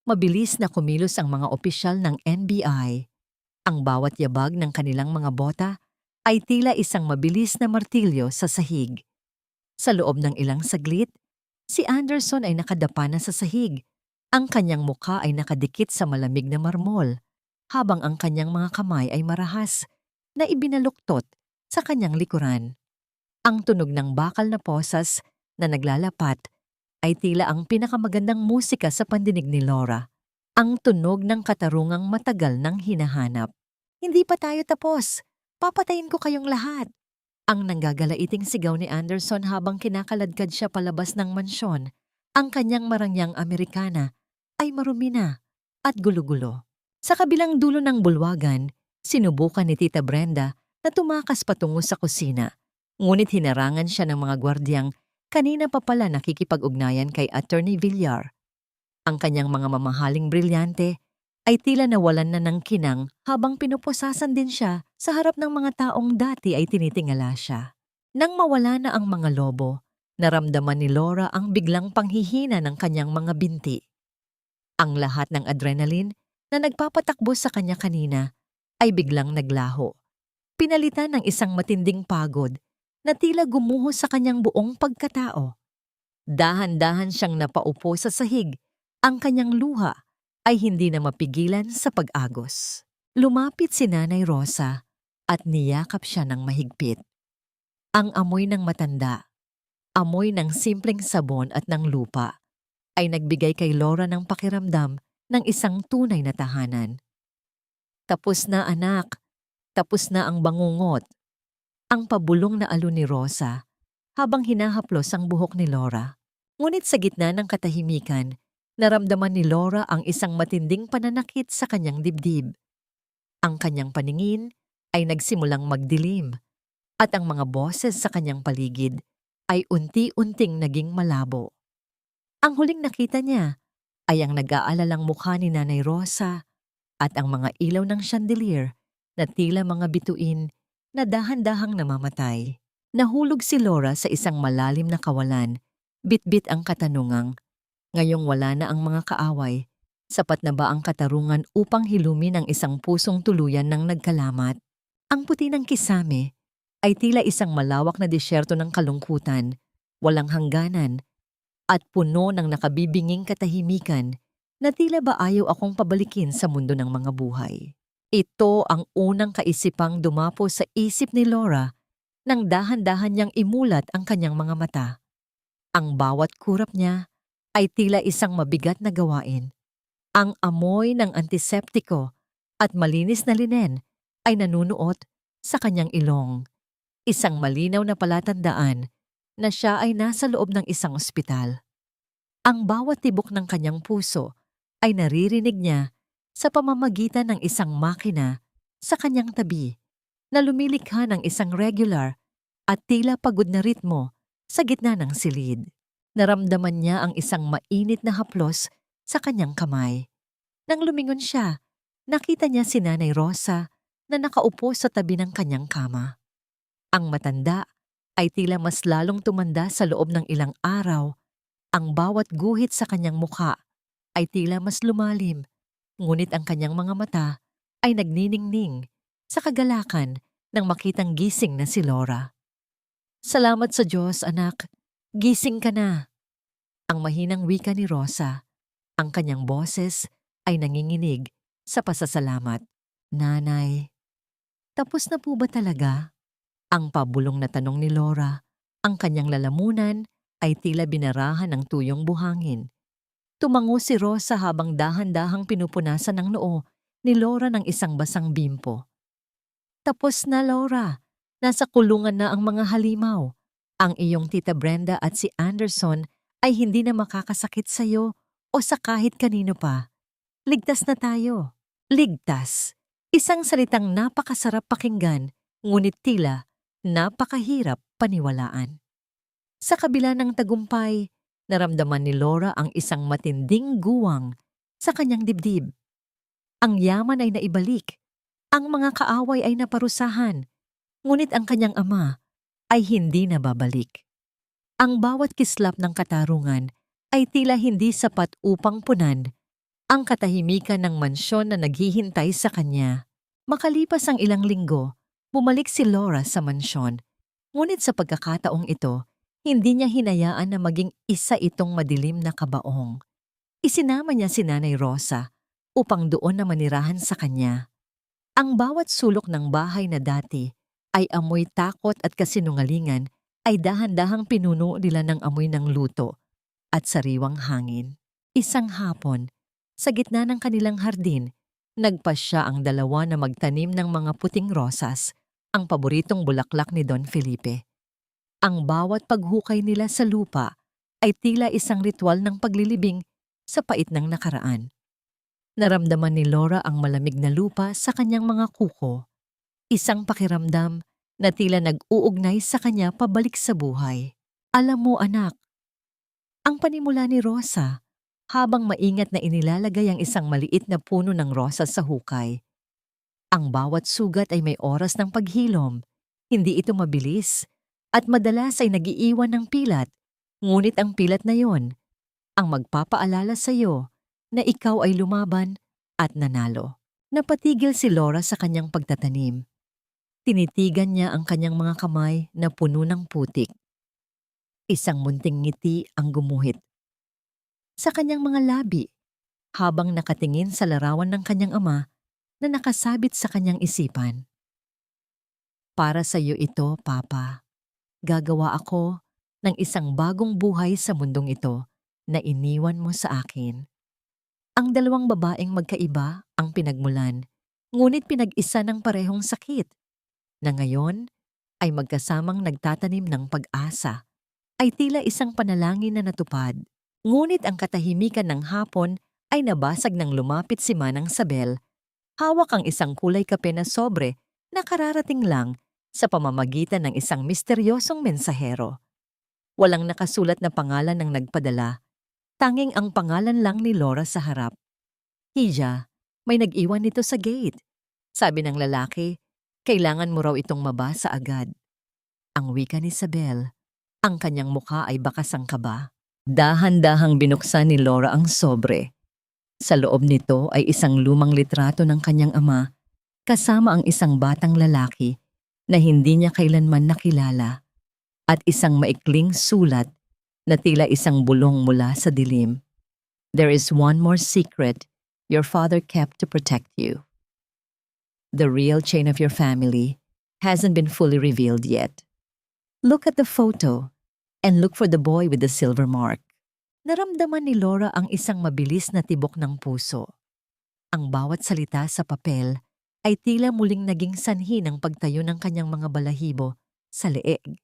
Mabilis na kumilos ang mga opisyal ng NBI. Ang bawat yabag ng kanilang mga bota ay tila isang mabilis na martilyo sa sahig. Sa loob ng ilang saglit, si Anderson ay nakadapa na sa sahig. Ang kanyang mukha ay nakadikit sa malamig na marmol, habang ang kanyang mga kamay ay marahas na ibinaluktot sa kanyang likuran. Ang tunog ng bakal na posas na naglalapat ay tila ang pinakamagandang musika sa pandinig ni Laura. Ang tunog ng katarungang matagal nang hinahanap. Hindi pa tayo tapos. Papatayin ko kayong lahat. Ang nanggagalaiting sigaw ni Anderson habang kinakaladkad siya palabas ng mansyon. Ang kanyang marangyang Amerikana ay marumi na at gulo-gulo. Sa kabilang dulo ng bulwagan, sinubukan ni Tita Brenda na tumakas patungo sa kusina. Ngunit hinarangan siya ng mga gwardyang kanina pa pala nakikipag-ugnayan kay Attorney Villar. Ang kanyang mga mamahaling brilyante ay tila nawalan na ng kinang habang pinupusasan din siya sa harap ng mga taong dati ay tinitingala siya. Nang mawala na ang mga lobo, naramdaman ni Laura ang biglang panghihina ng kanyang mga binti. Ang lahat ng adrenaline na nagpapatakbo sa kanya kanina ay biglang naglaho. Pinalitan ng isang matinding pagod na tila gumuho sa kanyang buong pagkatao. Dahan-dahan siyang napaupo sa sahig. Ang kanyang luha ay hindi na mapigilan sa pag-agos. Lumapit si Nanay Rosa at niyakap siya ng mahigpit. Ang amoy ng matanda, amoy ng simpleng sabon at ng lupa, ay nagbigay kay Laura ng pakiramdam ng isang tunay na tahanan. Tapos na anak, tapos na ang bangungot. Ang pabulong na alon ni Rosa habang hinahaplos ang buhok ni Laura. Ngunit sa gitna ng katahimikan, naramdaman ni Laura ang isang matinding pananakit sa kanyang dibdib. Ang kanyang paningin ay nagsimulang magdilim at ang mga boses sa kanyang paligid ay unti-unting naging malabo. Ang huling nakita niya ay ang nag-aalalang mukha ni Nanay Rosa at ang mga ilaw ng chandelier na tila mga bituin na dahan-dahang namamatay. Nahulog si Laura sa isang malalim na kawalan Bitbit ang katanungang, ngayong wala na ang mga kaaway, sapat na ba ang katarungan upang hilumin ang isang pusong tuluyan ng nagkalamat? Ang puti ng kisame ay tila isang malawak na disyerto ng kalungkutan, walang hangganan, at puno ng nakabibinging katahimikan na tila ba ayaw akong pabalikin sa mundo ng mga buhay. Ito ang unang kaisipang dumapo sa isip ni Laura nang dahan-dahan niyang imulat ang kanyang mga mata. Ang bawat kurap niya ay tila isang mabigat na gawain. Ang amoy ng antiseptiko at malinis na linen ay nanunuot sa kanyang ilong. Isang malinaw na palatandaan na siya ay nasa loob ng isang ospital. Ang bawat tibok ng kanyang puso ay naririnig niya sa pamamagitan ng isang makina sa kanyang tabi na lumilikha ng isang regular at tila pagod na ritmo sa gitna ng silid. Naramdaman niya ang isang mainit na haplos sa kanyang kamay. Nang lumingon siya, nakita niya si Nanay Rosa na nakaupo sa tabi ng kanyang kama. Ang matanda ay tila mas lalong tumanda sa loob ng ilang araw. Ang bawat guhit sa kanyang mukha ay tila mas lumalim, ngunit ang kanyang mga mata ay nagniningning sa kagalakan nang makitang gising na si Laura. "Salamat sa Diyos, anak. Gising ka na." Ang mahinang wika ni Rosa. Ang kanyang boses ay nanginginig sa pasasalamat. "Nanay, tapos na po ba talaga?" Ang pabulong na tanong ni Laura. Ang kanyang lalamunan ay tila binarahan ng tuyong buhangin. Tumango si Rosa habang dahan-dahang pinupunasan ng noo ni Laura ng isang basang bimpo. "Tapos na, Laura. Nasa kulungan na ang mga halimaw. Ang iyong tita Brenda at si Anderson ay hindi na makakasakit sa iyo o sa kahit kanino pa. Ligtas na tayo." Ligtas. Isang salitang napakasarap pakinggan, ngunit tila napakahirap paniwalaan. Sa kabila ng tagumpay, naramdaman ni Laura ang isang matinding guwang sa kanyang dibdib. Ang yaman ay naibalik, ang mga kaaway ay naparusahan, ngunit ang kanyang ama ay hindi na babalik. Ang bawat kislap ng katarungan ay tila hindi sapat upang punan ang katahimikan ng mansyon na naghihintay sa kanya. Makalipas ang ilang linggo, bumalik si Laura sa mansyon. Ngunit sa pagkakataong ito, hindi niya hinayaan na maging isa itong madilim na kabaong. Isinama niya si Nanay Rosa upang doon na manirahan sa kanya. Ang bawat sulok ng bahay na dati ay amoy takot at kasinungalingan ay dahan-dahang pinuno nila ng amoy ng luto at sariwang hangin. Isang hapon, sa gitna ng kanilang hardin, nagpasya ang dalawa na magtanim ng mga puting rosas, ang paboritong bulaklak ni Don Felipe. Ang bawat paghukay nila sa lupa ay tila isang ritual ng paglilibing sa pait ng nakaraan. Naramdaman ni Laura ang malamig na lupa sa kanyang mga kuko, isang pakiramdam na tila nag-uugnay sa kanya pabalik sa buhay. "Alam mo, anak," ang panimula ni Rosa, habang maingat na inilalagay ang isang maliit na puno ng rosas sa hukay. Ang bawat sugat ay may oras ng paghilom. Hindi ito mabilis at madalas ay nagiiwan ng pilat. Ngunit ang pilat na yon ang magpapaalala sa iyo na ikaw ay lumaban at nanalo. Napatigil si Laura sa kanyang pagtatanim. Tinitigan niya ang kanyang mga kamay na puno ng putik. Isang munting ngiti ang gumuhit sa kanyang mga labi habang nakatingin sa larawan ng kanyang ama na nakasabit sa kanyang isipan. "Para sa iyo ito, Papa. Gagawa ako ng isang bagong buhay sa mundong ito na iniwan mo sa akin." Ang dalawang babaeng magkaiba ang pinagmulan, ngunit pinag-isa ng parehong sakit, na ngayon ay magkasamang nagtatanim ng pag-asa, ay tila isang panalangin na natupad. Ngunit ang katahimikan ng hapon ay nabasag nang lumapit si Manang Sabel. Hawak ang isang kulay kape na sobre na kararating lang sa pamamagitan ng isang misteryosong mensahero. Walang nakasulat na pangalan ng nagpadala, tanging ang pangalan lang ni Laura sa harap. "Hija, may nag-iwan nito sa gate." Sabi ng lalaki, "Kailangan mo raw itong mabasa agad." Ang wika ni Sabel, Ang kanyang mukha ay bakas ang kaba. Dahan-dahang binuksan ni Laura ang sobre. Sa loob nito ay isang lumang litrato ng kanyang ama kasama ang isang batang lalaki na hindi niya kailanman nakilala at isang maikling sulat na tila isang bulong mula sa dilim. There is one more secret your father kept to protect you. The real chain of your family hasn't been fully revealed yet. Look at the photo and look for the boy with the silver mark. Naramdaman ni Laura ang isang mabilis na tibok ng puso. Ang bawat salita sa papel ay tila muling naging sanhi ng pagtayo ng kanyang mga balahibo sa leeg.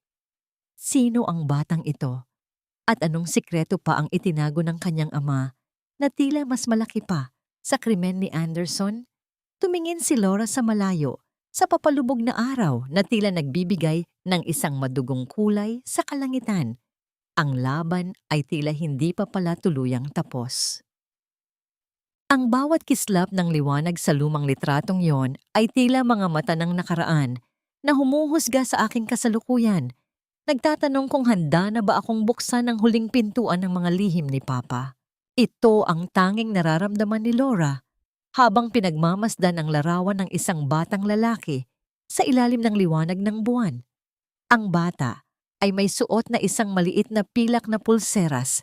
Sino ang batang ito? At anong sikreto pa ang itinago ng kanyang ama na tila mas malaki pa sa krimen ni Anderson? Tumingin si Laura sa malayo sa papalubog na araw na tila nagbibigay ng isang madugong kulay sa kalangitan. Ang laban ay tila hindi pa pala tuluyang tapos. Ang bawat kislap ng liwanag sa lumang litratong yon ay tila mga mata ng nakaraan na humuhusga sa aking kasalukuyan. Nagtatanong kung handa na ba akong buksan ang huling pintuan ng mga lihim ni Papa. Ito ang tanging nararamdaman ni Laura habang pinagmamasdan ang larawan ng isang batang lalaki sa ilalim ng liwanag ng buwan. Ang bata ay may suot na isang maliit na pilak na pulseras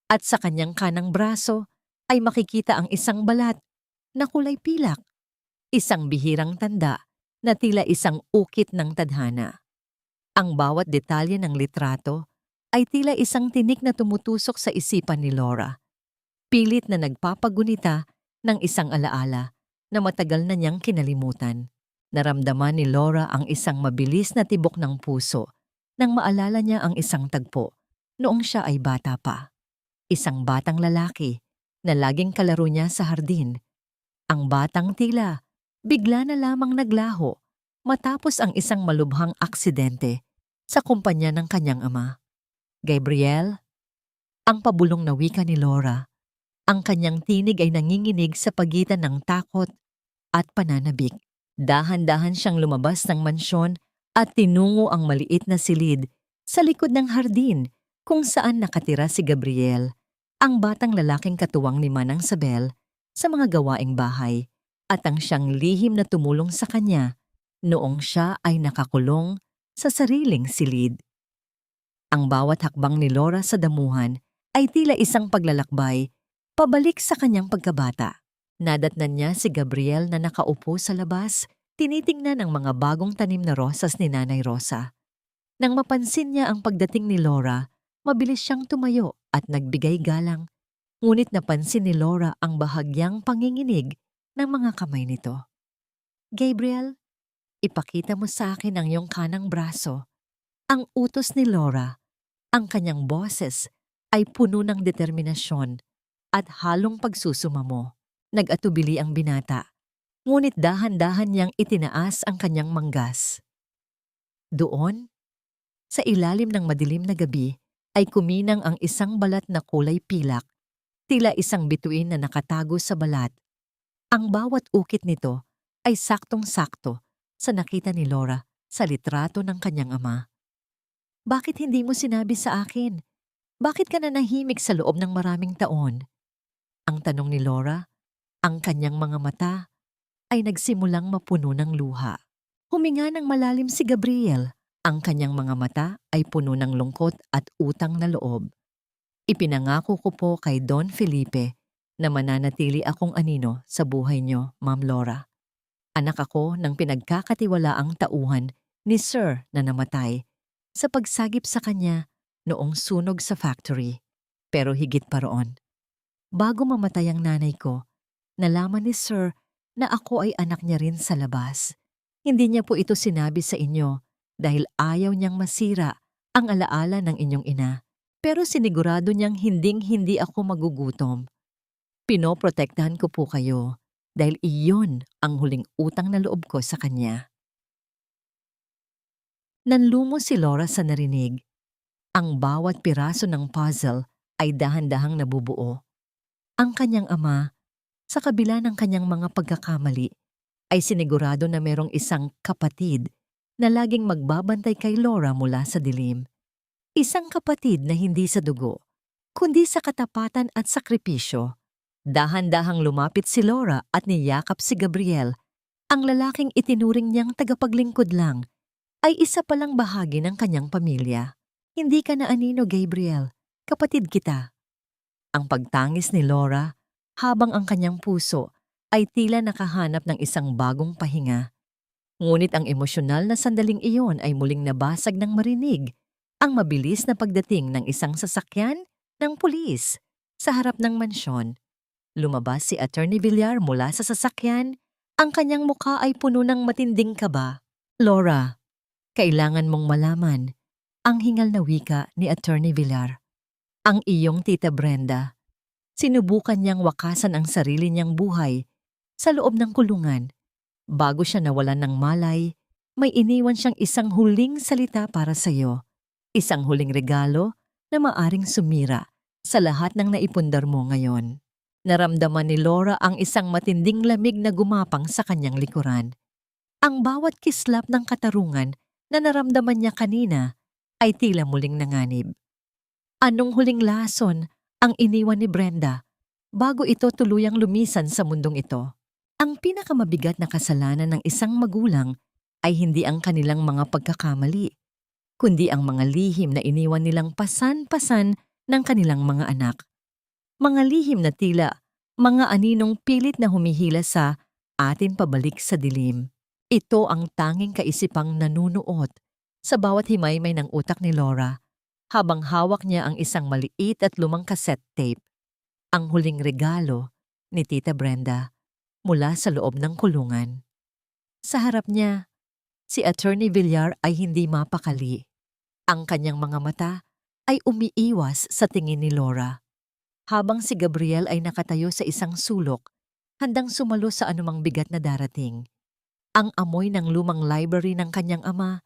at sa kanyang kanang braso ay makikita ang isang balat na kulay pilak, isang bihirang tanda na tila isang ukit ng tadhana. Ang bawat detalye ng litrato ay tila isang tinik na tumutusok sa isipan ni Laura. Pilit na nagpapagunita ng isang alaala na matagal na niyang kinalimutan. Naramdaman ni Laura ang isang mabilis na tibok ng puso nang maalala niya ang isang tagpo noong siya ay bata pa. Isang batang lalaki na laging kalaro niya sa hardin. Ang batang tila bigla na lamang naglaho matapos ang isang malubhang aksidente sa kumpanya ng kanyang ama. Gabriel, ang pabulong na wika ni Laura, ang kanyang tinig ay nanginginig sa pagitan ng takot at pananabik. Dahan-dahan siyang lumabas ng mansyon at tinungo ang maliit na silid sa likod ng hardin kung saan nakatira si Gabriel, ang batang lalaking katuwang ni Manang Sabel sa mga gawaing bahay at ang siyang lihim na tumulong sa kanya noong siya ay nakakulong sa sariling silid. Ang bawat hakbang ni Laura sa damuhan ay tila isang paglalakbay pabalik sa kanyang pagkabata. Nadatnan niya si Gabriel na nakaupo sa labas, tinitingnan ang mga bagong tanim na rosas ni Nanay Rosa. Nang mapansin niya ang pagdating ni Laura, mabilis siyang tumayo at nagbigay galang. Ngunit napansin ni Laura ang bahagyang panginginig ng mga kamay nito. Gabriel, ipakita mo sa akin ang iyong kanang braso. Ang utos ni Laura, ang kanyang boses ay puno ng determinasyon at halong pagsusumamo. Nag-atubili ang binata, ngunit dahan-dahan niyang itinaas ang kanyang manggas. Doon, sa ilalim ng madilim na gabi, ay kuminang ang isang balat na kulay pilak, tila isang bituin na nakatago sa balat. Ang bawat ukit nito ay saktong-sakto sa nakita ni Laura sa litrato ng kanyang ama. Bakit hindi mo sinabi sa akin? Bakit ka nanahimik sa loob ng maraming taon? Ang tanong ni Laura. Ang kanyang mga mata ay nagsimulang mapuno ng luha. Huminga ng malalim si Gabriel. Ang kanyang mga mata ay puno ng lungkot at utang na loob. Ipinangako ko po kay Don Felipe na mananatili akong anino sa buhay niyo, Ma'am Laura. Anak ako ng pinagkakatiwalaang tauhan ni Sir na namatay sa pagsagip sa kanya noong sunog sa factory. Pero higit pa roon, bago mamatay ang nanay ko, nalaman ni Sir na ako ay anak niya rin sa labas. Hindi niya po ito sinabi sa inyo dahil ayaw niyang masira ang alaala ng inyong ina. Pero sinigurado niyang hinding-hindi ako magugutom. Pinoprotektahan ko po kayo dahil iyon ang huling utang na loob ko sa kanya. Nanlumo si Laura sa narinig. Ang bawat piraso ng puzzle ay dahan-dahang nabubuo. Ang kanyang ama, sa kabila ng kanyang mga pagkakamali, ay sinigurado na merong isang kapatid na laging magbabantay kay Laura mula sa dilim. Isang kapatid na hindi sa dugo, kundi sa katapatan at sakripisyo. Dahan-dahang lumapit si Laura at niyakap si Gabriel. Ang lalaking itinuring niyang tagapaglingkod lang ay isa palang bahagi ng kanyang pamilya. Hindi ka na anino, Gabriel. Kapatid kita. Ang pagtangis ni Laura habang ang kanyang puso ay tila nakahanap ng isang bagong pahinga. Ngunit ang emosyonal na sandaling iyon ay muling nabasag ng marinig ang mabilis na pagdating ng isang sasakyan ng pulis sa harap ng mansyon. Lumabas si Attorney Villar mula sa sasakyan. Ang kanyang mukha ay puno ng matinding kaba. Laura, kailangan mong malaman ang hingal na wika ni Attorney Villar. Ang iyong tita Brenda, sinubukan niyang wakasan ang sarili niyang buhay sa loob ng kulungan. Bago siya nawalan ng malay, may iniwan siyang isang huling salita para sa iyo. Isang huling regalo na maaring sumira sa lahat ng naipundar mo ngayon. Naramdaman ni Laura ang isang matinding lamig na gumapang sa kanyang likuran. Ang bawat kislap ng katarungan na naramdaman niya kanina ay tila muling nanganib. Anong huling lason ang iniwan ni Brenda bago ito tuluyang lumisan sa mundong ito? Ang pinakamabigat na kasalanan ng isang magulang ay hindi ang kanilang mga pagkakamali, kundi ang mga lihim na iniwan nilang pasan-pasan ng kanilang mga anak. Mga lihim na tila mga aninong pilit na humihila sa atin pabalik sa dilim. Ito ang tanging kaisipang nanunuot sa bawat himaymay ng utak ni Laura habang hawak niya ang isang maliit at lumang cassette tape. Ang huling regalo ni Tita Brenda mula sa loob ng kulungan. Sa harap niya, si Attorney Villar ay hindi mapakali. Ang kanyang mga mata ay umiiwas sa tingin ni Laura. Habang si Gabriel ay nakatayo sa isang sulok, handang sumalo sa anumang bigat na darating. Ang amoy ng lumang library ng kanyang ama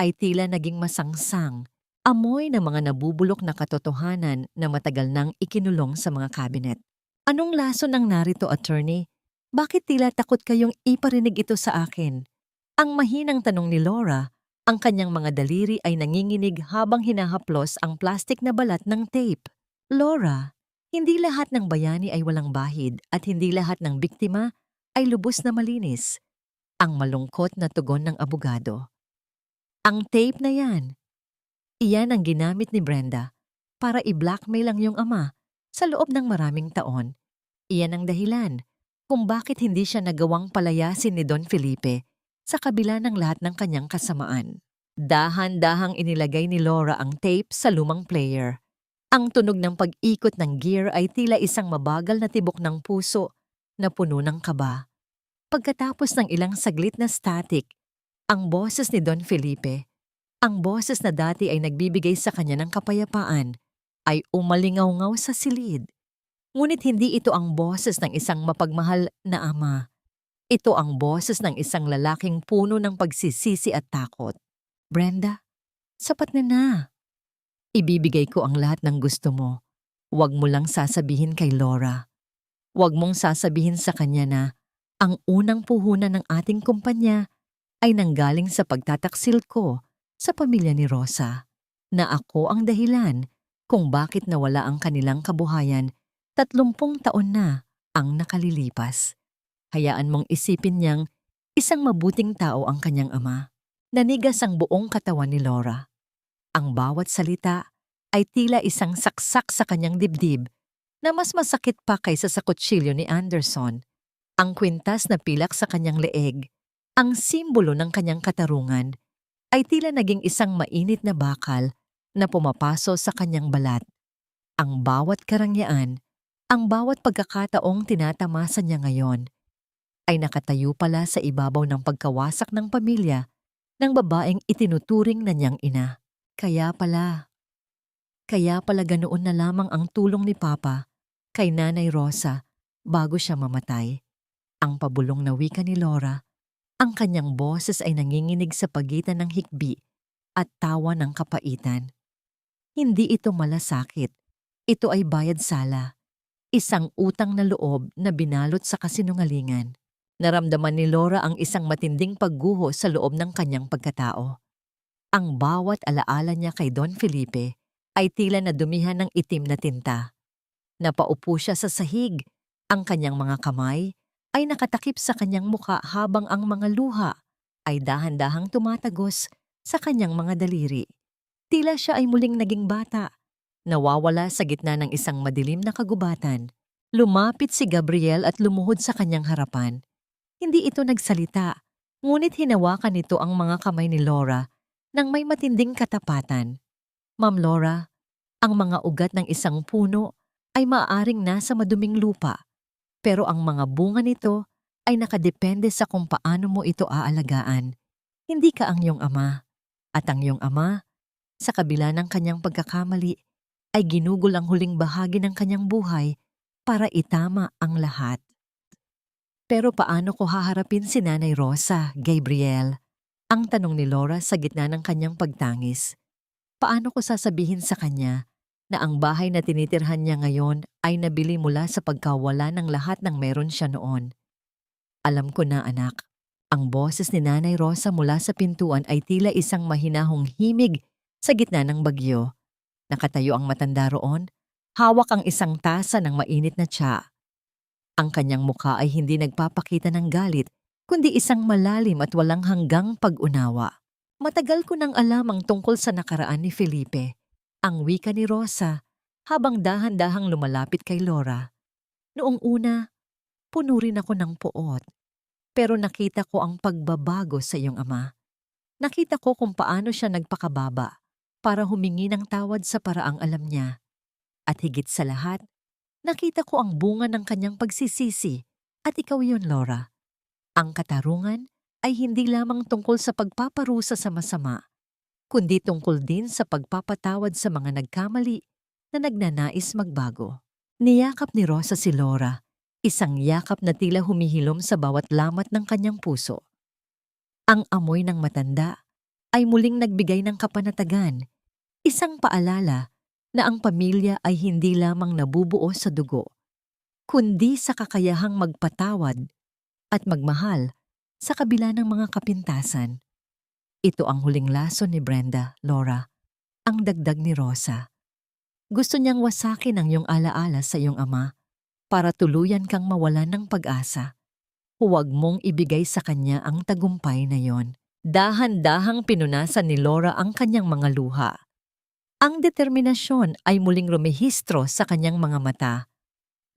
ay tila naging masangsang, amoy ng mga nabubulok na katotohanan na matagal nang ikinulong sa mga kabinet. Anong lason ang narito, attorney? Bakit tila takot kayong iparinig ito sa akin? Ang mahinang tanong ni Laura, ang kanyang mga daliri ay nanginginig habang hinahaplos ang plastik na balat ng tape. Laura, hindi lahat ng bayani ay walang bahid at hindi lahat ng biktima ay lubos na malinis. Ang malungkot na tugon ng abogado. Ang tape na yan, iyan ang ginamit ni Brenda para i-blackmail ang iyong ama sa loob ng maraming taon. Iyan ang dahilan kung bakit hindi siya nagawang palayasin ni Don Felipe sa kabila ng lahat ng kanyang kasamaan. Dahan-dahang inilagay ni Laura ang tape sa lumang player. Ang tunog ng pag-ikot ng gear ay tila isang mabagal na tibok ng puso na puno ng kaba. Pagkatapos ng ilang saglit na static, ang boses ni Don Felipe, ang boses na dati ay nagbibigay sa kanya ng kapayapaan, ay umalingaw-ngaw sa silid. Ngunit hindi ito ang boses ng isang mapagmahal na ama. Ito ang boses ng isang lalaking puno ng pagsisisi at takot. Brenda, sapat na. Ibibigay ko ang lahat ng gusto mo. Huwag mo lang sasabihin kay Laura. Huwag mong sasabihin sa kanya na ang unang puhunan ng ating kumpanya ay nanggaling sa pagtataksil ko sa pamilya ni Rosa, na ako ang dahilan kung bakit nawala ang kanilang kabuhayan 30 taon na ang nakalilipas. Hayaan mong isipin niyang isang mabuting tao ang kanyang ama. Nanigas ang buong katawan ni Laura. Ang bawat salita ay tila isang saksak sa kanyang dibdib na mas masakit pa kaysa sa kutsilyo ni Anderson. Ang kwintas na pilak sa kanyang leeg, ang simbolo ng kanyang katarungan, ay tila naging isang mainit na bakal na pumapaso sa kanyang balat. Ang bawat karangyaan, ang bawat pagkakataong tinatamasa niya ngayon, ay nakatayo pala sa ibabaw ng pagkawasak ng pamilya ng babaeng itinuturing na niyang ina. Kaya pala ganoon na lamang ang tulong ni Papa kay Nanay Rosa bago siya mamatay. Ang pabulong na wika ni Laura, ang kanyang boses ay nanginginig sa pagitan ng hikbi at tawa ng kapaitan. Hindi ito malasakit, ito ay bayad sala, isang utang na loob na binalot sa kasinungalingan. Naramdaman ni Laura ang isang matinding pagguho sa loob ng kanyang pagkatao. Ang bawat alaala niya kay Don Felipe ay tila nadumihan ng itim na tinta. Napaupo siya sa sahig. Ang kanyang mga kamay ay nakatakip sa kanyang muka habang ang mga luha ay dahan-dahang tumatagos sa kanyang mga daliri. Tila siya ay muling naging bata. Nawawala sa gitna ng isang madilim na kagubatan. Lumapit si Gabriel at lumuhod sa kanyang harapan. Hindi ito nagsalita, ngunit hinawakan nito ang mga kamay ni Laura nang may matinding katapatan. Ma'am Laura, ang mga ugat ng isang puno ay maaaring nasa maduming lupa, pero ang mga bunga nito ay nakadepende sa kung paano mo ito aalagaan. Hindi ka ang iyong ama, at ang iyong ama, sa kabila ng kanyang pagkakamali, ay ginugol ang huling bahagi ng kanyang buhay para itama ang lahat. Pero paano ko haharapin si Nanay Rosa, Gabriel? Ang tanong ni Laura sa gitna ng kanyang pagtangis. Paano ko sasabihin sa kanya na ang bahay na tinitirhan niya ngayon ay nabili mula sa pagkawala ng lahat ng meron siya noon? Alam ko na, anak. Ang boses ni Nanay Rosa mula sa pintuan ay tila isang mahinahong himig sa gitna ng bagyo. Nakatayo ang matanda roon, hawak ang isang tasa ng mainit na tsa. Ang kanyang mukha ay hindi nagpapakita ng galit, kundi isang malalim at walang hanggang pag-unawa. Matagal ko nang alam ang tungkol sa nakaraan ni Felipe, ang wika ni Rosa, habang dahan-dahang lumalapit kay Laura. Noong una, puno rin ako ng puot, pero nakita ko ang pagbabago sa iyong ama. Nakita ko kung paano siya nagpakababa para humingi ng tawad sa paraang alam niya. At higit sa lahat, nakita ko ang bunga ng kanyang pagsisisi, at ikaw yun, Laura. Ang katarungan ay hindi lamang tungkol sa pagpaparusa sa masama, kundi tungkol din sa pagpapatawad sa mga nagkamali na nagnanais magbago. Niyakap ni Rosa si Laura, isang yakap na tila humihilom sa bawat lamat ng kanyang puso. Ang amoy ng matanda ay muling nagbigay ng kapanatagan, isang paalala na ang pamilya ay hindi lamang nabubuo sa dugo, kundi sa kakayahang magpatawad at magmahal sa kabila ng mga kapintasan. Ito ang huling lason ni Brenda, Laura, ang dagdag ni Rosa. Gusto niyang wasakin ang iyong alaala sa iyong ama para tuluyan kang mawalan ng pag-asa. Huwag mong ibigay sa kanya ang tagumpay na yon. Dahan-dahang pinunasan ni Laura ang kanyang mga luha. Ang determinasyon ay muling rumehistro sa kanyang mga mata.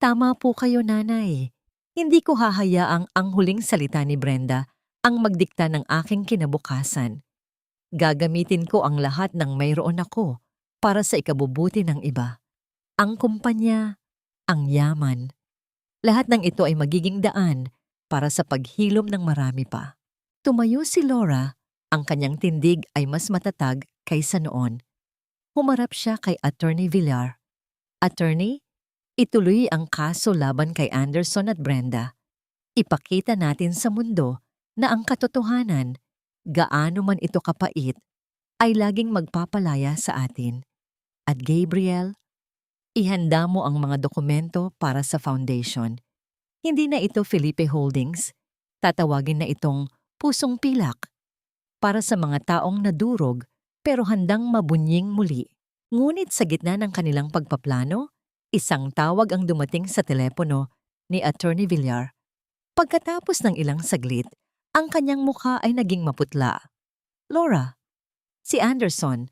Tama po kayo, nanay. Hindi ko hahayaang ang huling salita ni Brenda ang magdikta ng aking kinabukasan. Gagamitin ko ang lahat ng mayroon ako para sa ikabubuti ng iba. Ang kumpanya, ang yaman. Lahat ng ito ay magiging daan para sa paghilom ng marami pa. Tumayo si Laura, ang kanyang tindig ay mas matatag kaysa noon. Humarap siya kay Attorney Villar. Attorney, ituloy ang kaso laban kay Anderson at Brenda. Ipakita natin sa mundo na ang katotohanan, gaano man ito kapait, ay laging magpapalaya sa atin. At Gabriel, ihanda mo ang mga dokumento para sa foundation. Hindi na ito Felipe Holdings, tatawagin na itong Pusong Pilak, para sa mga taong nadurog pero handang mabunying muli. Ngunit sa gitna ng kanilang pagpaplano, isang tawag ang dumating sa telepono ni Attorney Villar. Pagkatapos ng ilang saglit, ang kanyang mukha ay naging maputla. Laura, si Anderson.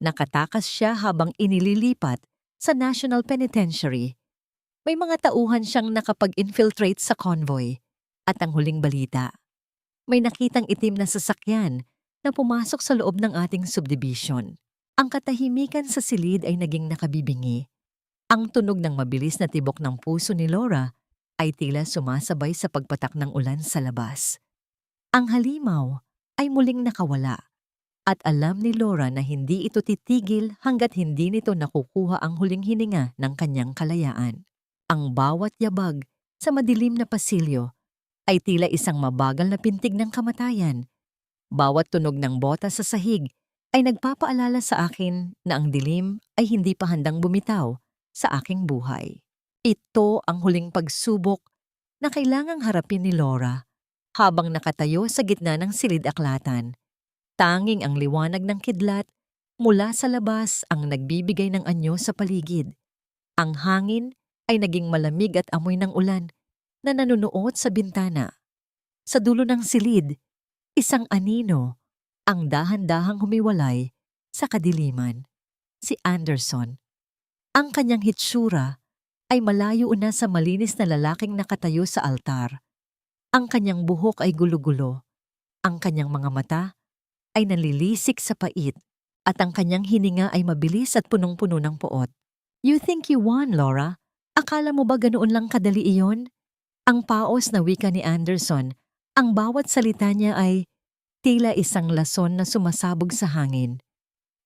Nakatakas siya habang inililipat sa National Penitentiary. May mga tauhan siyang nakapag-infiltrate sa convoy. At ang huling balita, may nakitang itim na sasakyan na pumasok sa loob ng ating subdivision. Ang katahimikan sa silid ay naging nakabibingi. Ang tunog ng mabilis na tibok ng puso ni Laura ay tila sumasabay sa pagpatak ng ulan sa labas. Ang halimaw ay muling nakawala. At alam ni Laura na hindi ito titigil hanggat hindi nito nakukuha ang huling hininga ng kanyang kalayaan. Ang bawat yabag sa madilim na pasilyo ay tila isang mabagal na pintig ng kamatayan. Bawat tunog ng bota sa sahig ay nagpapaalala sa akin na ang dilim ay hindi pa handang bumitaw sa aking buhay. Ito ang huling pagsubok na kailangang harapin ni Laura habang nakatayo sa gitna ng silid-aklatan. Tanging ang liwanag ng kidlat mula sa labas ang nagbibigay ng anyo sa paligid. Ang hangin ay naging malamig at amoy ng ulan na nanunuot sa bintana. Sa dulo ng silid, isang anino ang dahan-dahang humiwalay sa kadiliman. Si Anderson. Ang kanyang hitsura ay malayo na sa malinis na lalaking nakatayo sa altar. Ang kanyang buhok ay gulo-gulo. Ang kanyang mga mata ay nalilisik sa pait at ang kanyang hininga ay mabilis at punong-puno ng poot. You think you won, Laura? Akala mo ba ganoon lang kadali iyon? Ang paos na wika ni Anderson, ang bawat salita niya ay tila isang lason na sumasabog sa hangin.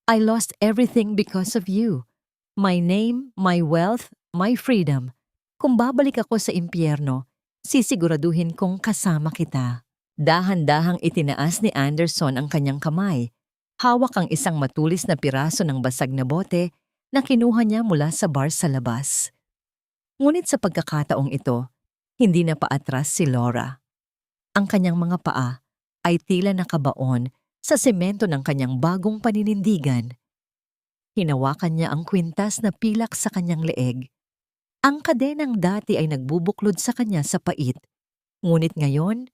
I lost everything because of you. My name, my wealth, my freedom. Kung babalik ako sa impyerno, sisiguraduhin kong kasama kita. Dahan-dahang itinaas ni Anderson ang kanyang kamay. Hawak ang isang matulis na piraso ng basag na bote na kinuha niya mula sa bar sa labas. Ngunit sa pagkakataong ito, hindi na paatras si Laura. Ang kanyang mga paa ay tila nakabaon sa semento ng kanyang bagong paninindigan. Hinawakan niya ang kwintas na pilak sa kanyang leeg. Ang kadenang dati ay nagbubuklod sa kanya sa pait, ngunit ngayon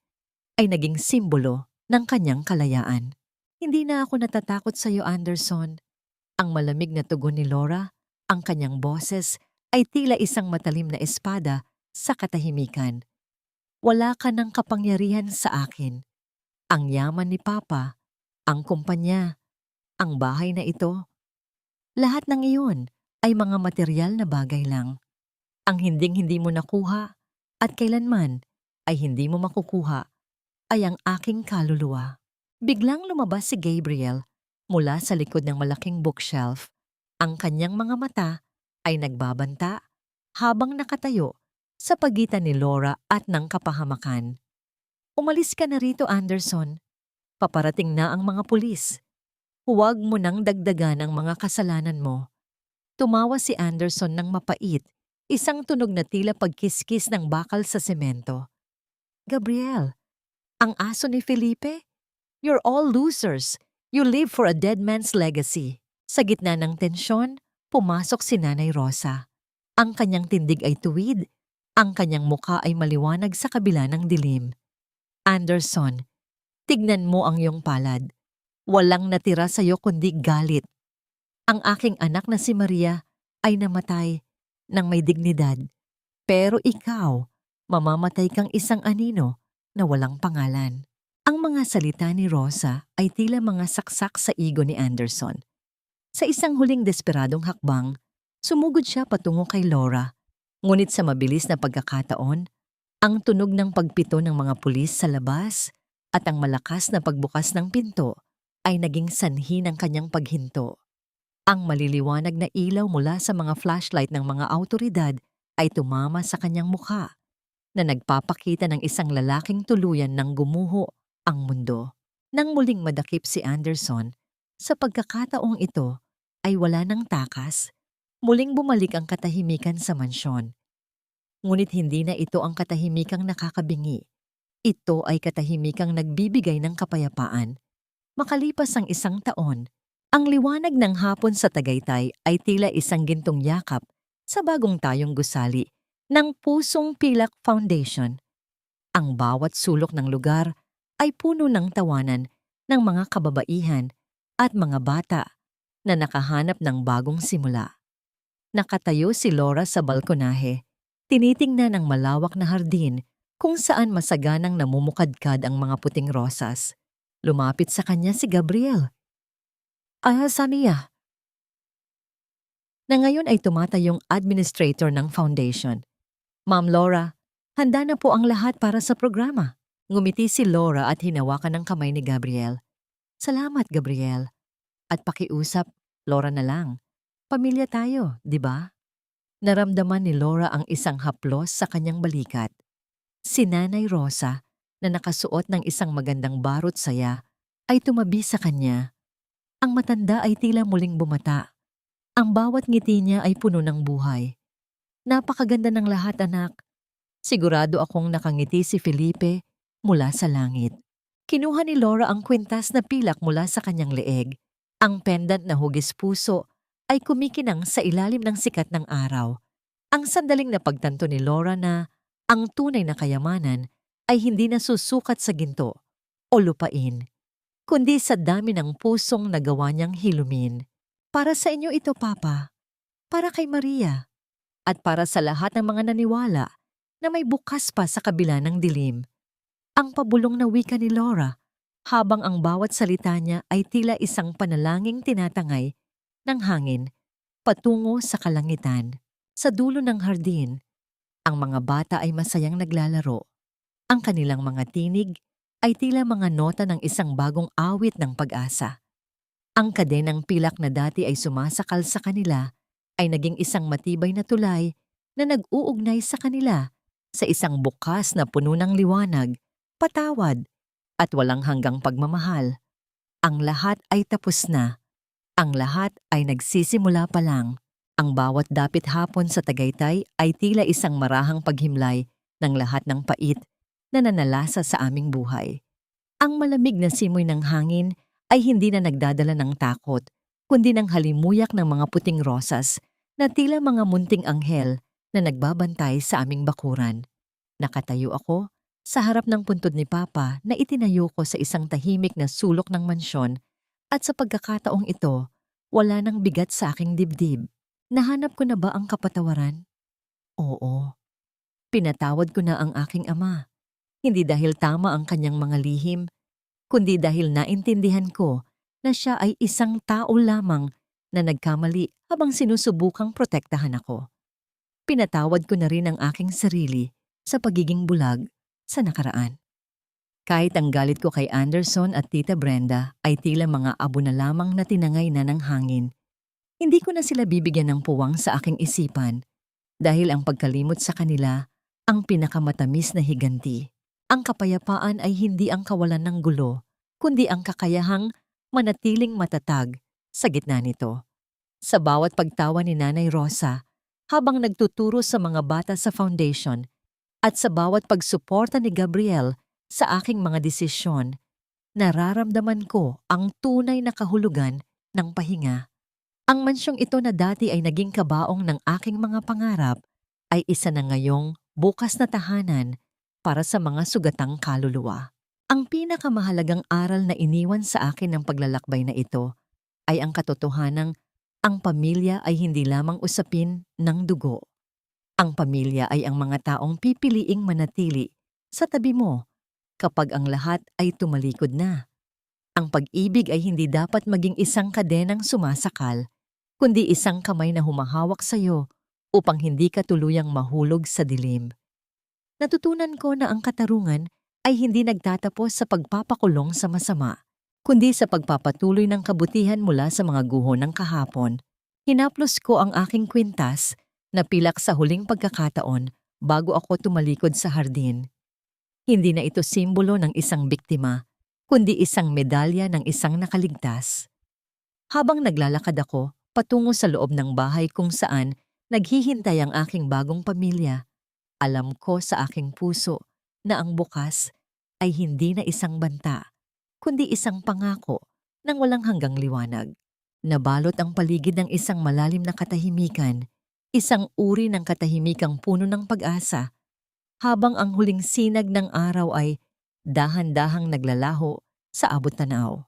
ay naging simbolo ng kanyang kalayaan. Hindi na ako natatakot sa iyo, Anderson. Ang malamig na tugon ni Laura, ang kanyang boses ay tila isang matalim na espada sa katahimikan. Wala ka ng kapangyarihan sa akin. Ang yaman ni Papa, ang kumpanya, ang bahay na ito, lahat ng iyon ay mga materyal na bagay lang. Ang hinding-hindi mo nakuha at kailanman ay hindi mo makukuha ay ang aking kaluluwa. Biglang lumabas si Gabriel mula sa likod ng malaking bookshelf. Ang kanyang mga mata ay nagbabanta habang nakatayo sa pagitan ni Laura at ng kapahamakan. Umalis ka na rito, Anderson. Paparating na ang mga pulis. Huwag mo nang dagdagan ang mga kasalanan mo. Tumawa si Anderson ng mapait, isang tunog na tila pagkiskis ng bakal sa semento. Gabriel, ang aso ni Felipe? You're all losers. You live for a dead man's legacy. Sa gitna ng tensyon, pumasok si Nanay Rosa. Ang kanyang tindig ay tuwid, ang kanyang mukha ay maliwanag sa kabila ng dilim. Anderson, tignan mo ang iyong palad. Walang natira sa iyo kundi galit. Ang aking anak na si Maria ay namatay ng may dignidad. Pero ikaw, mamamatay kang isang anino na walang pangalan. Ang mga salita ni Rosa ay tila mga saksak sa ego ni Anderson. Sa isang huling desperadong hakbang, sumugod siya patungo kay Laura. Ngunit sa mabilis na pagkakataon, ang tunog ng pagpito ng mga pulis sa labas at ang malakas na pagbukas ng pinto ay naging sanhi ng kanyang paghinto. Ang maliliwanag na ilaw mula sa mga flashlight ng mga awtoridad ay tumama sa kanyang mukha na nagpapakita ng isang lalaking tuluyan ng gumuho ang mundo. Nang muling madakip si Anderson, sa pagkakataong ito ay wala ng takas, muling bumalik ang katahimikan sa mansyon. Ngunit hindi na ito ang katahimikang nakakabingi. Ito ay katahimikang nagbibigay ng kapayapaan. Makalipas ang isang taon, ang liwanag ng hapon sa Tagaytay ay tila isang gintong yakap sa bagong tayong gusali ng Pusong Pilak Foundation. Ang bawat sulok ng lugar ay puno ng tawanan ng mga kababaihan at mga bata na nakahanap ng bagong simula. Nakatayo si Laura sa balkonahe, tinitingnan ang malawak na hardin kung saan masaganang namumukadkad ang mga puting rosas. Lumapit sa kanya si Gabriel. Saniya. Na ngayon ay tumatayong administrator ng foundation. Ma'am Laura, handa na po ang lahat para sa programa. Ngumiti si Laura at hinawakan ng kamay ni Gabriel. Salamat, Gabriel. At pakiusap, Laura na lang. Pamilya tayo, di ba? Naramdaman ni Laura ang isang haplos sa kanyang balikat. Si Nanay Rosa, na nakasuot ng isang magandang barot saya, ay tumabi sa kanya. Ang matanda ay tila muling bumata. Ang bawat ngiti niya ay puno ng buhay. Napakaganda ng lahat, anak. Sigurado akong nakangiti si Felipe mula sa langit. Kinuha ni Laura ang kwintas na pilak mula sa kanyang leeg. Ang pendant na hugis puso ay kumikinang sa ilalim ng sikat ng araw. Ang sandaling napagtanto ni Laura na ang tunay na kayamanan ay hindi nasusukat sa ginto o lupain, kundi sa dami ng pusong nagawa niyang hilumin. Para sa inyo ito, Papa. Para kay Maria. At para sa lahat ng mga naniwala na may bukas pa sa kabila ng dilim. Ang pabulong na wika ni Laura, habang ang bawat salita niya ay tila isang panalangin tinatangay ng hangin patungo sa kalangitan. Sa dulo ng hardin, ang mga bata ay masayang naglalaro. Ang kanilang mga tinig ay tila mga nota ng isang bagong awit ng pag-asa. Ang kadenang pilak na dati ay sumasakal sa kanila ay naging isang matibay na tulay na nag-uugnay sa kanila sa isang bukas na puno ng liwanag, patawad, at walang hanggang pagmamahal. Ang lahat ay tapos na. Ang lahat ay nagsisimula pa lang. Ang bawat dapit hapon sa Tagaytay ay tila isang marahang paghimlay ng lahat ng pait na nanalasa sa aming buhay. Ang malamig na simoy ng hangin ay hindi na nagdadala ng takot, kundi ng halimuyak ng mga puting rosas na tila mga munting anghel na nagbabantay sa aming bakuran. Nakatayo ako sa harap ng puntod ni Papa na itinayo ko sa isang tahimik na sulok ng mansyon at sa pagkakataong ito, wala nang bigat sa aking dibdib. Nahanap ko na ba ang kapatawaran? Oo. Pinatawad ko na ang aking ama. Hindi dahil tama ang kanyang mga lihim, kundi dahil naintindihan ko na siya ay isang tao lamang na nagkamali habang sinusubukang protektahan ako. Pinatawad ko na rin ang aking sarili sa pagiging bulag sa nakaraan. Kahit ang galit ko kay Anderson at Tita Brenda ay tila mga abo na lamang na tinangay na ng hangin, hindi ko na sila bibigyan ng puwang sa aking isipan dahil ang pagkalimot sa kanila ang pinakamatamis na higanti. Ang kapayapaan ay hindi ang kawalan ng gulo, kundi ang kakayahang manatiling matatag sa gitna nito. Sa bawat pagtawa ni Nanay Rosa habang nagtuturo sa mga bata sa foundation at sa bawat pagsuporta ni Gabriel sa aking mga desisyon, nararamdaman ko ang tunay na kahulugan ng pahinga. Ang mansyong ito na dati ay naging kabaong ng aking mga pangarap ay isa na ngayong bukas na tahanan para sa mga sugatang kaluluwa. Ang pinakamahalagang aral na iniwan sa akin ng paglalakbay na ito ay ang katotohanang ang pamilya ay hindi lamang usapin ng dugo. Ang pamilya ay ang mga taong pipiliing manatili sa tabi mo kapag ang lahat ay tumalikod na. Ang pag-ibig ay hindi dapat maging isang kadenang sumasakal, kundi isang kamay na humahawak sa iyo upang hindi ka tuluyang mahulog sa dilim. Natutunan ko na ang katarungan ay hindi nagtatapos sa pagpapakulong sa masama, kundi sa pagpapatuloy ng kabutihan mula sa mga guho ng kahapon. Hinaplos ko ang aking kwintas na pilak sa huling pagkakataon bago ako tumalikod sa hardin. Hindi na ito simbolo ng isang biktima, kundi isang medalya ng isang nakaligtas. Habang naglalakad ako patungo sa loob ng bahay kung saan naghihintay ang aking bagong pamilya, alam ko sa aking puso na ang bukas ay hindi na isang banta, kundi isang pangako ng walang hanggang liwanag. Nabalot ang paligid ng isang malalim na katahimikan, isang uri ng katahimikang puno ng pag-asa, habang ang huling sinag ng araw ay dahan-dahang naglalaho sa abot-tanaw.